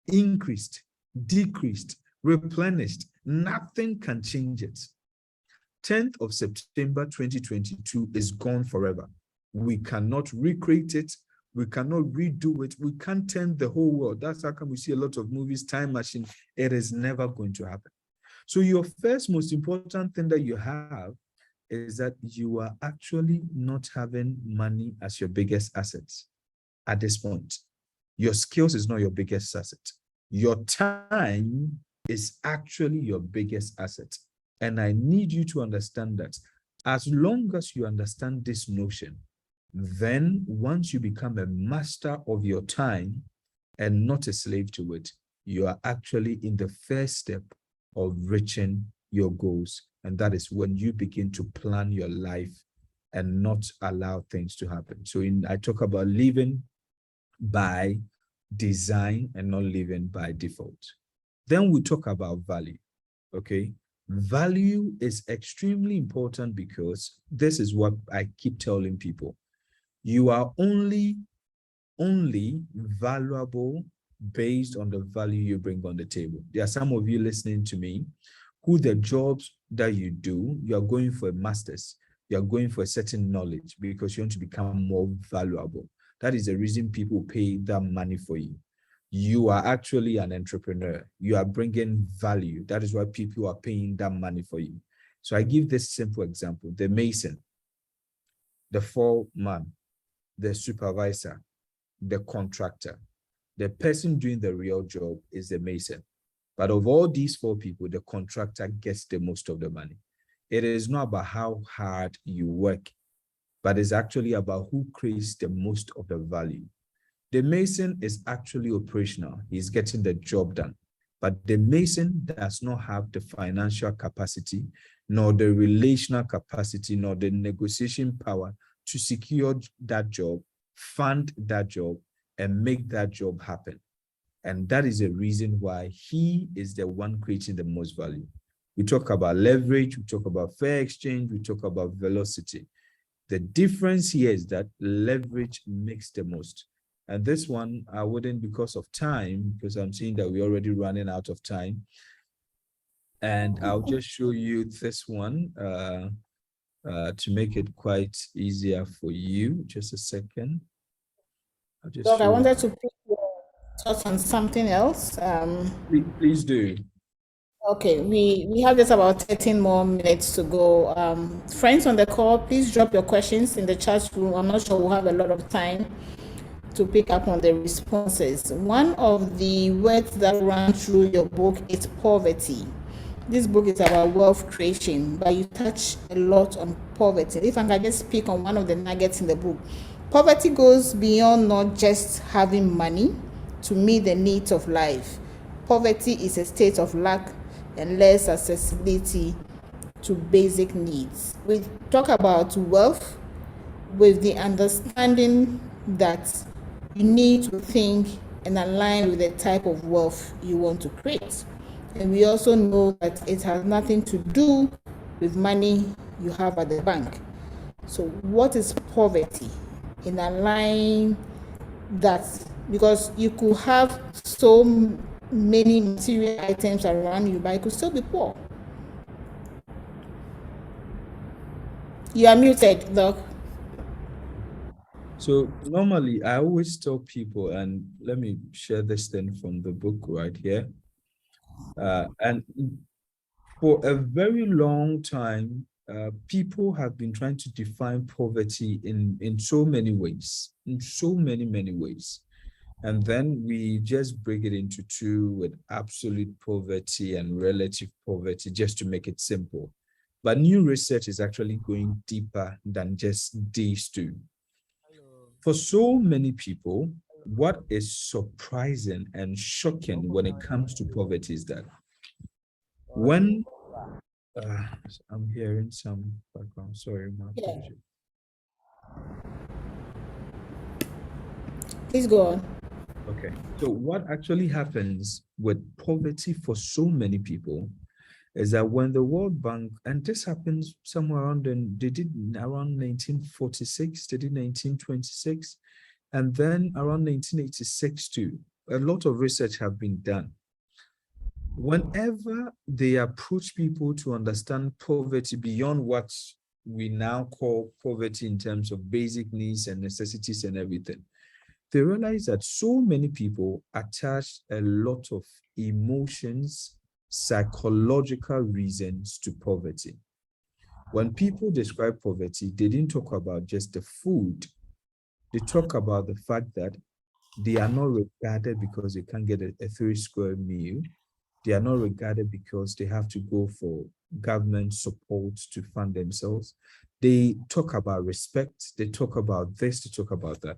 increased, decreased, replenished. Nothing can change it. 10th of September 2022 is gone forever. We cannot recreate it. We cannot redo it. We can't turn the whole world. That's how come we see a lot of movies, time machine. It is never going to happen. So your first most important thing that you have is that you are actually not having money as your biggest asset at this point. Your skills is not your biggest asset. Your time is actually your biggest asset. And I need you to understand that as long as you understand this notion, then once you become a master of your time and not a slave to it, you are actually in the first step of reaching your goals. And that is when you begin to plan your life and not allow things to happen. So I talk about living by design and not living by default. Then we talk about value, okay? Value is extremely important because this is what I keep telling people. You are only valuable based on the value you bring on the table. There are some of you listening to me who the jobs that you do, you are going for a master's. You're going for a certain knowledge because you want to become more valuable. That is the reason people pay that money for you. You are actually an entrepreneur. You are bringing value. That is why people are paying that money for you. So I give this simple example: the mason, the foreman, the supervisor, the contractor. The person doing the real job is the mason. But of all these four people, the contractor gets the most of the money. It is not about how hard you work, but it's actually about who creates the most of the value. The mason is actually operational. He's getting the job done. But the mason does not have the financial capacity, nor the relational capacity, nor the negotiation power to secure that job, fund that job, and make that job happen. And that is a reason why he is the one creating the most value. We talk about leverage, we talk about fair exchange, we talk about velocity. The difference here is that leverage makes the most. And this one, I wouldn't, because of time, because I'm seeing that we're already running out of time. And I'll just show you this one to make it quite easier for you. Just a second. I'll just Doc, I show wanted to pick your thoughts on something else. Please do. Okay, we have just about 13 more minutes to go. Friends on the call, please drop your questions in the chat room. I'm not sure we'll have a lot of time to pick up on the responses. One of the words that run through your book is poverty. This book is about wealth creation, but you touch a lot on poverty. If I can just speak on one of the nuggets in the book, poverty goes beyond not just having money to meet the needs of life. Poverty is a state of lack and less accessibility to basic needs. We talk about wealth with the understanding that you need to think and align with the type of wealth you want to create. And we also know that it has nothing to do with money you have at the bank. So what is poverty? In aligning that, because you could have so many material items around you, but you could still be poor. You are muted, Doc. So normally I always tell people, and let me share this thing from the book right here. And for a very long time, people have been trying to define poverty in so many ways, many ways. And then we just break it into two, with absolute poverty and relative poverty, just to make it simple. But new research is actually going deeper than just these two. For so many people, what is surprising and shocking when it comes to poverty is that when I'm hearing some background, sorry, my apologies. Please go on. Okay, so what actually happens with poverty for so many people is that when the World Bank, and this happens somewhere around, they did around 1946, they did 1926, and then around 1986 too, a lot of research have been done. Whenever they approach people to understand poverty beyond what we now call poverty in terms of basic needs and necessities and everything, they realize that so many people attach a lot of emotions, psychological reasons to poverty. When people describe poverty, they didn't talk about just the food. They talk about the fact that they are not regarded because they can't get a 3-square meal. They are not regarded because they have to go for government support to fund themselves. They talk about respect. They talk about this, they talk about that.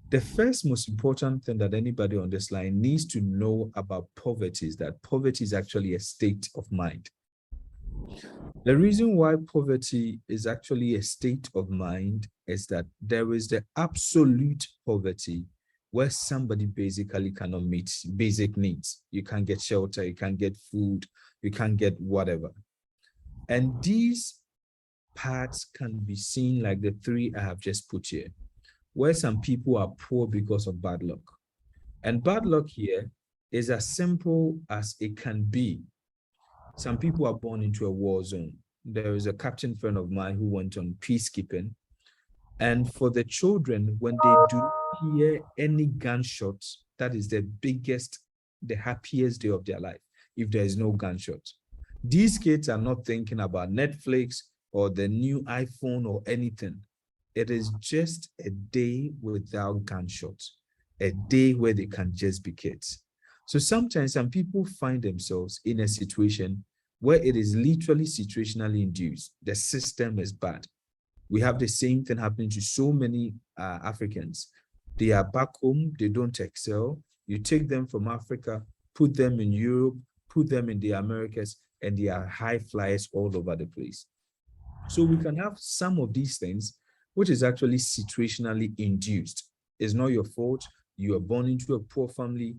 The first most important thing that anybody on this line needs to know about poverty is that poverty is actually a state of mind. The reason why poverty is actually a state of mind is that there is the absolute poverty where somebody basically cannot meet basic needs. You can't get shelter, you can't get food, you can't get whatever. And these parts can be seen like the three I have just put here, where some people are poor because of bad luck. And bad luck here is as simple as it can be. Some people are born into a war zone. There is a captain friend of mine who went on peacekeeping. And for the children, when they do hear any gunshots, that is the biggest, the happiest day of their life, if there is no gunshot. These kids are not thinking about Netflix or the new iPhone or anything. It is just a day without gunshots, a day where they can just be kids. So sometimes some people find themselves in a situation where it is literally situationally induced. The system is bad. We have the same thing happening to so many Africans. They are back home, they don't excel. You take them from Africa, put them in Europe, put them in the Americas, and they are high flyers all over the place. So we can have some of these things, which is actually situationally induced. It's not your fault. You are born into a poor family,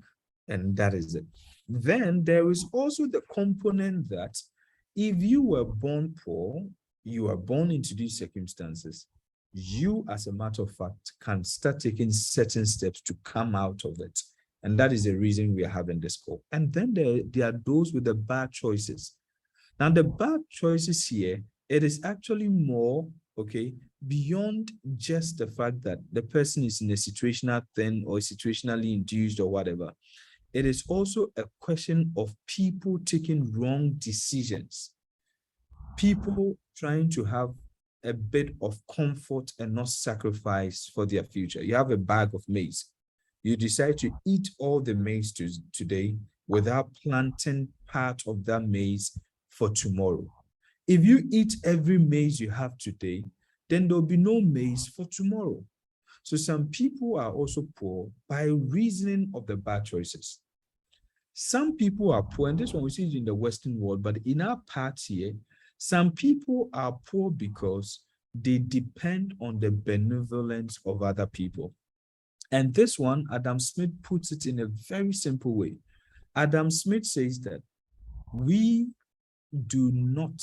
and that is it. Then there is also the component that if you were born poor, you are born into these circumstances, you, as a matter of fact, can start taking certain steps to come out of it. And that is the reason we are having this call. And then there are those with the bad choices. Now, the bad choices here, it is actually more, okay, beyond just the fact that the person is in a situational thing or situationally induced or whatever. It is also a question of people taking wrong decisions. People trying to have a bit of comfort and not sacrifice for their future. You have a bag of maize. You decide to eat all the maize today without planting part of that maize for tomorrow. If you eat every maize you have today, then there'll be no maize for tomorrow. So some people are also poor by reasoning of the bad choices. Some people are poor, and this one we see it in the Western world, but in our part here, some people are poor because they depend on the benevolence of other people. And this one, Adam Smith puts it in a very simple way. Adam Smith says that we do not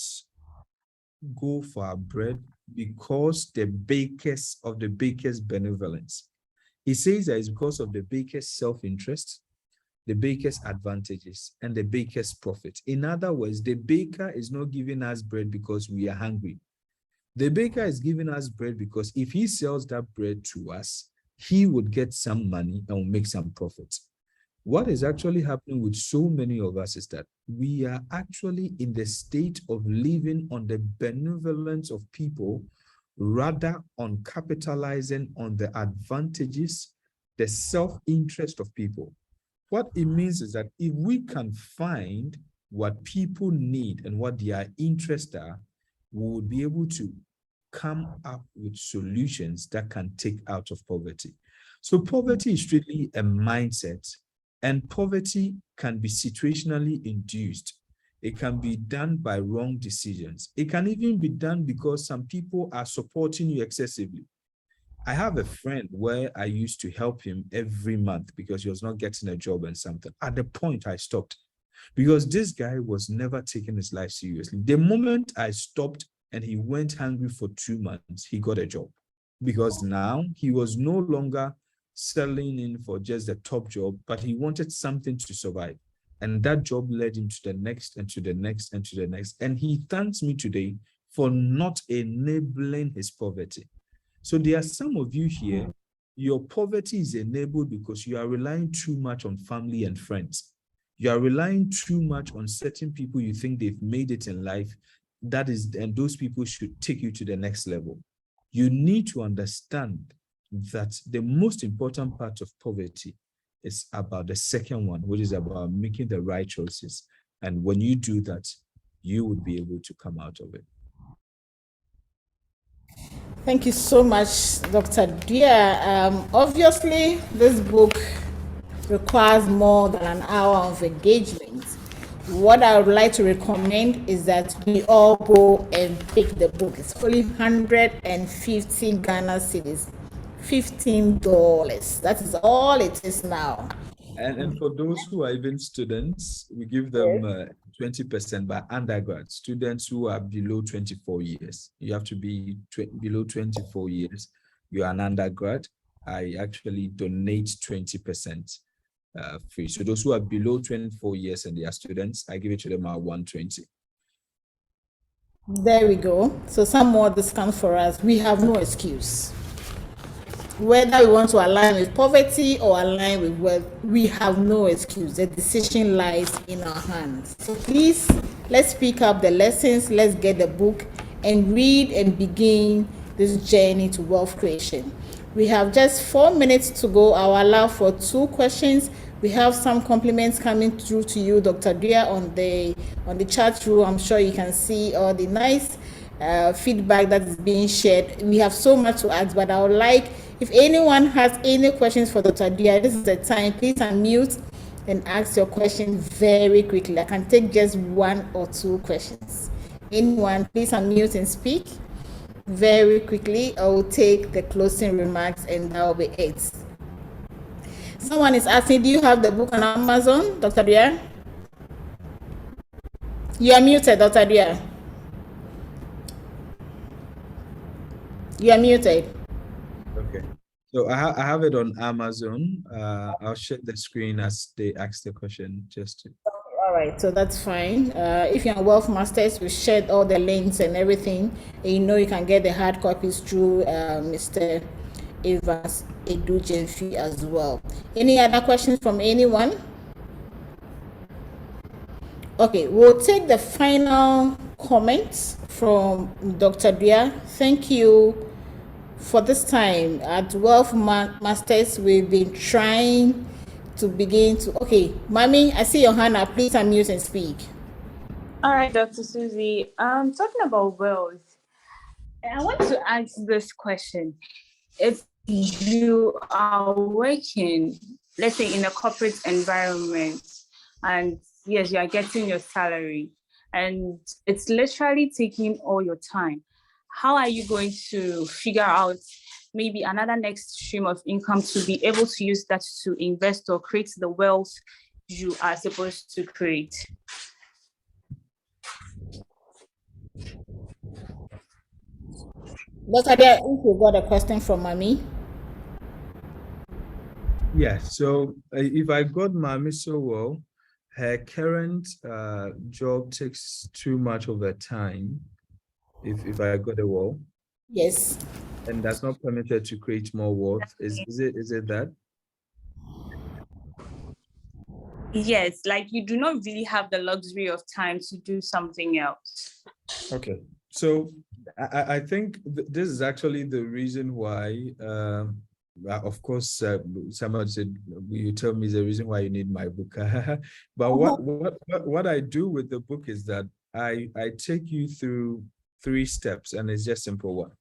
go for our bread because the bakers of the baker's benevolence. He says that it's because of the baker's self-interest, the baker's advantages, and the baker's profit. In other words, the baker is not giving us bread because we are hungry. The baker is giving us bread because if he sells that bread to us, he would get some money and will make some profit. What is actually happening with so many of us is that we are actually in the state of living on the benevolence of people rather on capitalizing on the advantages, the self-interest of people. What it means is that if we can find what people need and what their interests are, we will be able to come up with solutions that can take out of poverty. So poverty is strictly a mindset, and poverty can be situationally induced. It can be done by wrong decisions. It can even be done because some people are supporting you excessively. I have a friend where I used to help him every month because he was not getting a job and something. At the point I stopped because this guy was never taking his life seriously. The moment I stopped and he went hungry for 2 months, he got a job because now he was no longer settling in for just the top job, but he wanted something to survive. And that job led him to the next and to the next and to the next. And he thanks me today for not enabling his poverty. So there are some of you here, your poverty is enabled because you are relying too much on family and friends. You are relying too much on certain people you think they've made it in life. That is, and those people should take you to the next level. You need to understand that the most important part of poverty is about the second one, which is about making the right choices. And when you do that, you would be able to come out of it. Thank you so much, Dr. Duah. Obviously, this book requires more than an hour of engagement. What I would like to recommend is that we all go and pick the book. It's only 150 Ghana cedis, $15. That is all it is now. And for those who are even students, we give them 20% by undergrad, students who are below 24 years. You have to be below 24 years. You are an undergrad. I actually donate 20% free. So those who are below 24 years and they are students, I give it to them at 120. There we go. So some more discount for us. We have no excuse. Whether we want to align with poverty or align with wealth, we have no excuse. The decision lies in our hands. So please, let's pick up the lessons, let's get the book and read and begin this journey to wealth creation. We have just 4 minutes to go. I'll allow for 2 questions. We have some compliments coming through to you, Dr. Duah, on the chat room. I'm sure you can see all the nice feedback that is being shared. We have so much to ask, but I would like, if anyone has any questions for Dr. Duah, this is the time. Please unmute and ask your question very quickly. I can take just 1 or 2 questions. Anyone, please unmute and speak very quickly. I will take the closing remarks and that will be it. Someone is asking, do you have the book on Amazon, Dr. Duah? You are muted, Dr. Duah. You are muted. Okay. So I have it on Amazon. I'll share the screen as they ask the question just to. All right, so that's fine. If you're on Wealth Masters, we shared all the links and everything. And you know you can get the hard copies through Mr. Evans Edujenfi as well. Any other questions from anyone? Okay, we'll take the final comments from Dr. Duah. Thank you for this time. At Wealth Masters, we've been trying to begin to, okay, Mommy, I see your hand up. Please unmute and speak. All right, Dr. Suzy. Talking about wealth, I want to ask this question. If you are working, let's say in a corporate environment, and yes, you are getting your salary, and it's literally taking all your time, how are you going to figure out maybe another next stream of income to be able to use that to invest or create the wealth you are supposed to create? Dr. Duah, if you got a question from Mommy. Yeah, so if I got Mami so well, her current job takes too much of her time, if I got it well. Yes. And that's not permitted to create more wealth. Is it that? Yes, like you do not really have the luxury of time to do something else. Okay, so I think this is actually the reason why, of course, someone said, you tell me the reason why you need my book. But what I do with the book is that I take you through 3 steps, and it's just simple one.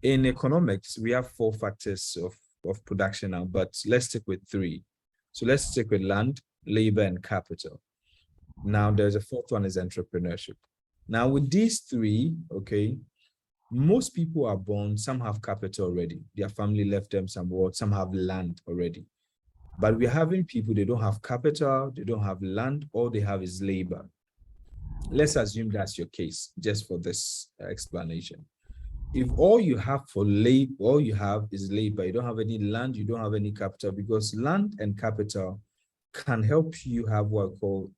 In economics, we have 4 factors of production now, but let's stick with 3. So let's stick with land, labor, and capital. Now there's a 4th one, is entrepreneurship. Now with these 3, okay, most people are born, some have capital already. Their family left them some wealth, some have land already. But we're having people, they don't have capital, they don't have land, all they have is labor. Let's assume that's your case, just for this explanation. If all you have all you have is labor, you don't have any land, you don't have any capital, because land and capital can help you have what I call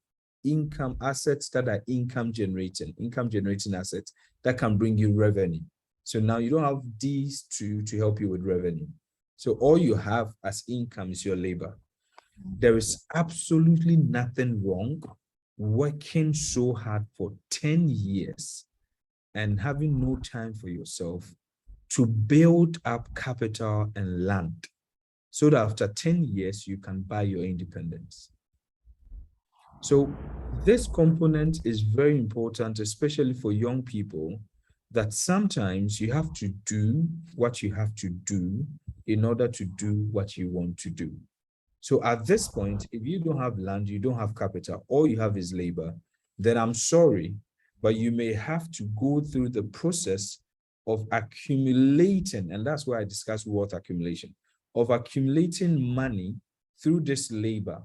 income assets that are income generating assets that can bring you revenue. So now you don't have these to help you with revenue. So all you have as income is your labor. There is absolutely nothing wrong working so hard for 10 years and having no time for yourself to build up capital and land, so that after 10 years, you can buy your independence. So this component is very important, especially for young people, that sometimes you have to do what you have to do in order to do what you want to do. So at this point, if you don't have land, you don't have capital, all you have is labor, then I'm sorry, but you may have to go through the process of accumulating, and that's why I discuss wealth accumulation, of accumulating money through this labor.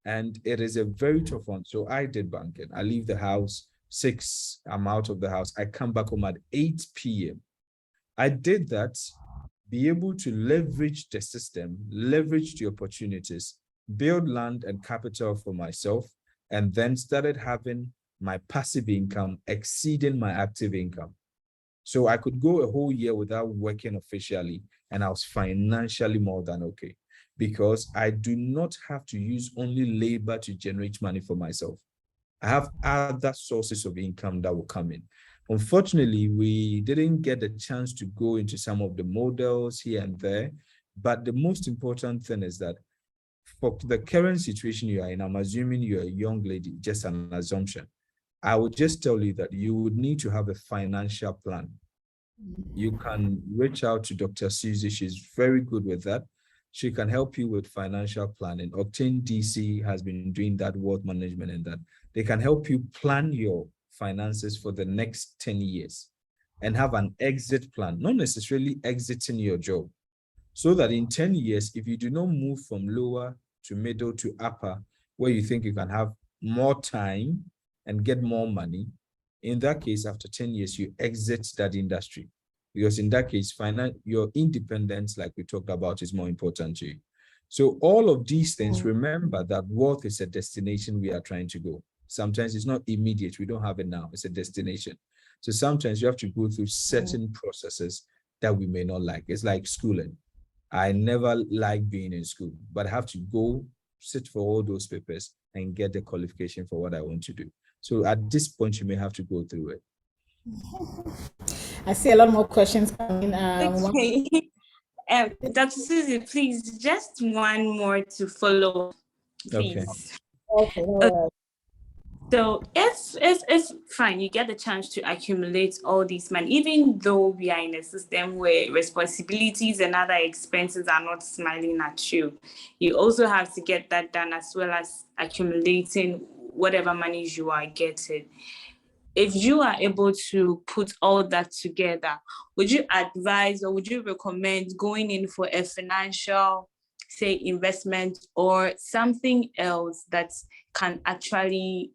And it is a very tough one. So I did banking. I leave the house 6, I'm out of the house. I come back home at 8 p.m. I did that, be able to leverage the system, leverage the opportunities, build land and capital for myself, and then started having my passive income exceeding my active income. So I could go a whole year without working officially, and I was financially more than okay, because I do not have to use only labor to generate money for myself. I have other sources of income that will come in. Unfortunately, we didn't get a chance to go into some of the models here and there, but the most important thing is that for the current situation you are in, I'm assuming you're a young lady, just an assumption. I would just tell you that you would need to have a financial plan. You can reach out to Dr. Suzy. She's very good with that. She can help you with financial planning. Octane DC has been doing that, wealth management, and that. They can help you plan your finances for the next 10 years and have an exit plan, not necessarily exiting your job, so that in 10 years, if you do not move from lower to middle to upper, where you think you can have more time and get more money, in that case, after 10 years, you exit that industry. Because in that case, your independence, like we talked about, is more important to you. So all of these things, remember that wealth is a destination we are trying to go. Sometimes it's not immediate. We don't have it now. It's a destination. So sometimes you have to go through certain processes that we may not like. It's like schooling. I never like being in school, but I have to go sit for all those papers and get the qualification for what I want to do. So at this point, you may have to go through it. I see a lot more questions coming. Okay. Dr. Suzy, please, just one more to follow, please. Okay. So it's fine. You get the chance to accumulate all these money, even though we are in a system where responsibilities and other expenses are not smiling at you. You also have to get that done, as well as accumulating whatever money you are getting. If you are able to put all that together, would you advise or would you recommend going in for a financial, say, investment or something else that can actually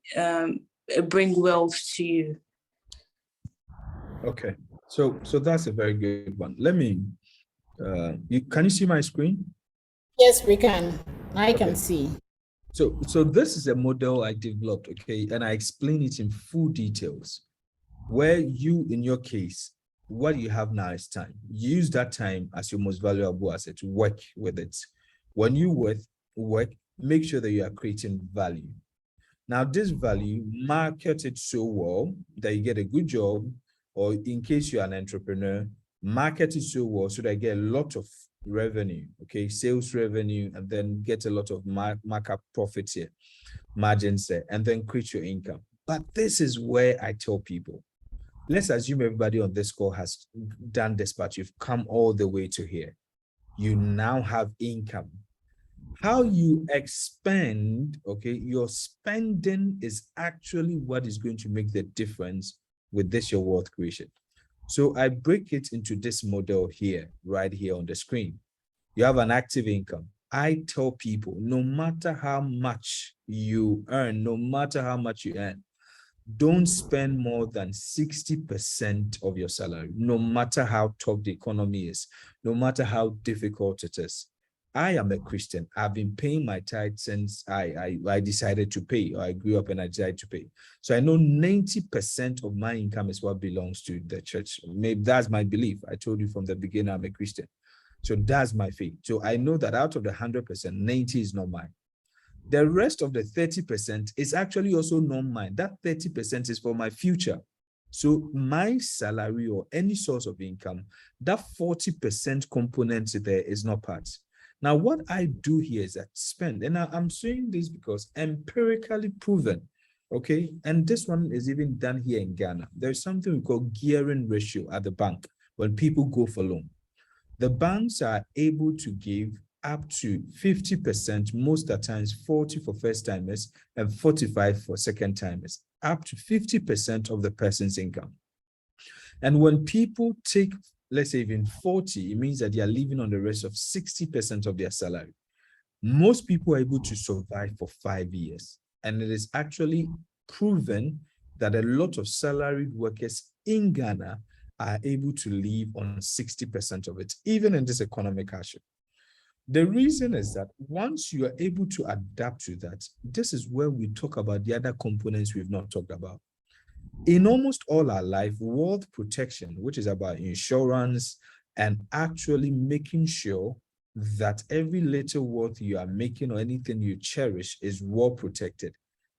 bring wealth to you? Okay, so that's a very good one. Let me, can you see my screen? Yes, we can. I can see. So this is a model I developed, okay, and I explain it in full details, where you, in your case, what you have now is time. Use that time as your most valuable asset. Work with it. When you work, make sure that you are creating value. Now, this value, market it so well that you get a good job, or in case you're an entrepreneur, market it so well so that you get a lot of revenue, okay, sales revenue, and then get a lot of markup profits here, margins there, and then create your income. But this is where I tell people, let's assume everybody on this call has done this, but you've come all the way to here. You now have income. How you expend, okay, your spending is actually what is going to make the difference with this, your wealth creation. So I break it into this model here, right here on the screen. You have an active income. I tell people, no matter how much you earn, don't spend more than 60% of your salary, no matter how tough the economy is, no matter how difficult it is. I am a Christian. I've been paying my tithe since I decided to pay, or I grew up and I decided to pay. So I know 90% of my income is what belongs to the church. Maybe that's my belief. I told you from the beginning, I'm a Christian. So that's my faith. So I know that out of the 100%, 90 is not mine. The rest of the 30% is actually also not mine. That 30% is for my future. So my salary or any source of income, that 40% component there is not part. Now, what I do here is that spend, and I'm saying this because empirically proven, okay? And this one is even done here in Ghana. There's something we call gearing ratio at the bank when people go for loan. The banks are able to give up to 50%, most of the times 40 for first timers and 45 for second timers, up to 50% of the person's income. And when people take, let's say even 40, it means that they are living on the rest of 60% of their salary. Most people are able to survive for 5 years. And it is actually proven that a lot of salaried workers in Ghana are able to live on 60% of it, even in this economic hardship. The reason is that once you are able to adapt to that, this is where we talk about the other components we've not talked about. In almost all our life, wealth protection, which is about insurance and actually making sure that every little wealth you are making or anything you cherish is well protected.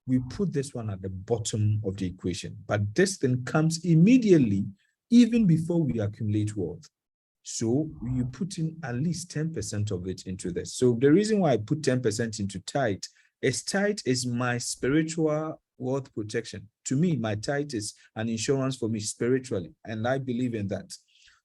We put this one at the bottom of the equation, but this thing comes immediately, even before we accumulate wealth. So you put in at least 10% of it into this. So the reason why I put 10% into tithe is my spiritual wealth protection. To me, my tithe is an insurance for me spiritually, and I believe in that.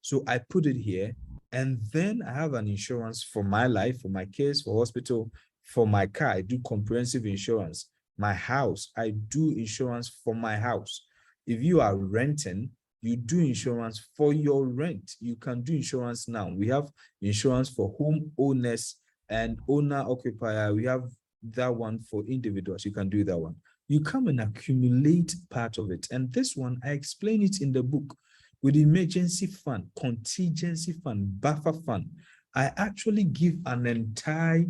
So I put it here, and then I have an insurance for my life, for my kids, for hospital, for my car. I do comprehensive insurance. My house, I do insurance for my house. If you are renting, you do insurance for your rent. You can do insurance now. We have insurance for home owners and owner occupier. We have that one for individuals. You can do that one. You come and accumulate part of it. And this one, I explain it in the book with emergency fund, contingency fund, buffer fund. I actually give an entire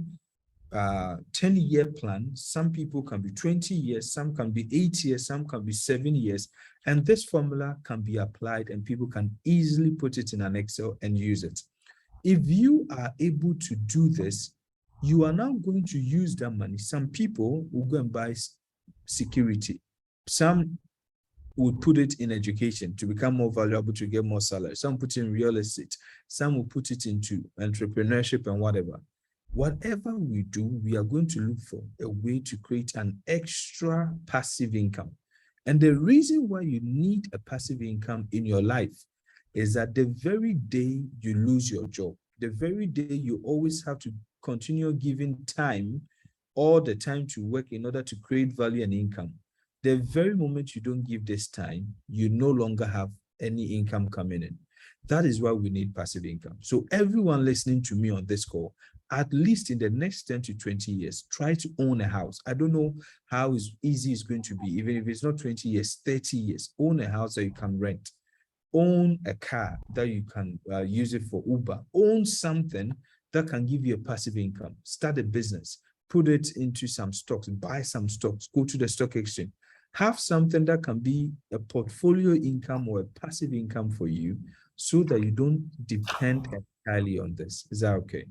10-year plan. Some people can be 20 years, some can be 8 years, some can be 7 years. And this formula can be applied and people can easily put it in an Excel and use it. If you are able to do this, you are now going to use that money. Some people will go and buy security. Some would put it in education to become more valuable, to get more salary. Some put it in real estate. Some will put it into entrepreneurship and whatever. Whatever we do, we are going to look for a way to create an extra passive income. And the reason why you need a passive income in your life is that the very day you lose your job, the very day you always have to continue giving time, all the time to work in order to create value and income, the very moment you don't give this time, you no longer have any income coming in. That is why we need passive income. So everyone listening to me on this call, at least in the next 10 to 20 years, try to own a house. I don't know how easy it's going to be, even if it's not 20 years, 30 years. Own a house that you can rent. Own a car that you can use it for Uber. Own something that can give you a passive income. Start a business. Put it into some stocks. Buy some stocks. Go to the stock exchange. Have something that can be a portfolio income or a passive income for you so that you don't depend entirely on this. Is that okay?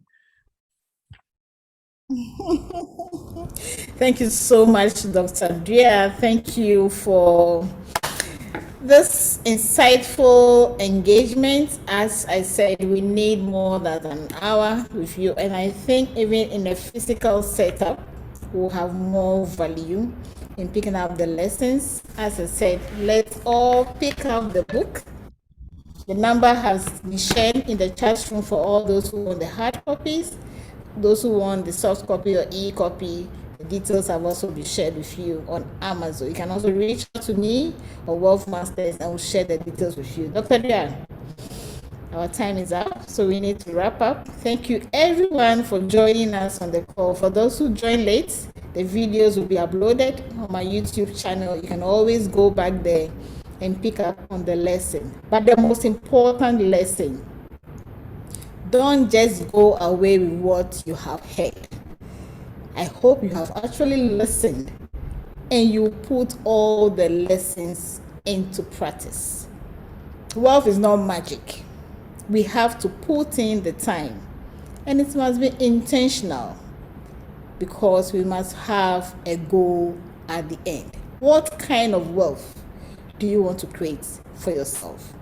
Thank you so much, Dr. Duah. Thank you for this insightful engagement. As I said, we need more than an hour with you, and I think even in a physical setup, we'll have more value in picking up the lessons. As I said, let's all pick up the book. The number has been shared in the chat room for all those who want the hard copies. Those who want the soft copy or e-copy, the details have also been shared with you on Amazon. You can also reach out to me or Wealth Masters and we'll share the details with you. Dr. Duah, our time is up, so we need to wrap up. Thank you everyone for joining us on the call. For those who joined late, the videos will be uploaded on my YouTube channel. You can always go back there and pick up on the lesson. But the most important lesson, don't just go away with what you have heard. I hope you have actually listened and you put all the lessons into practice. Wealth is not magic. We have to put in the time, and it must be intentional because we must have a goal at the end. What kind of wealth do you want to create for yourself?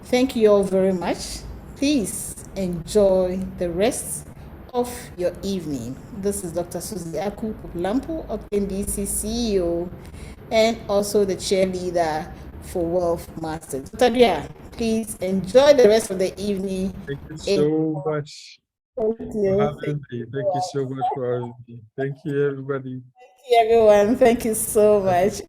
Thank you all very much. Please enjoy the rest of your evening. This is Dr. Suzy Aku Puplampu, Octane DC CEO, and also the cheerleader for Wealth Masters. Dr. Duah, please enjoy the rest of the evening. Thank you so much Thank for you. having me. Thank you so much for having me. Thank you, everybody. Thank you, everyone. Thank you so much.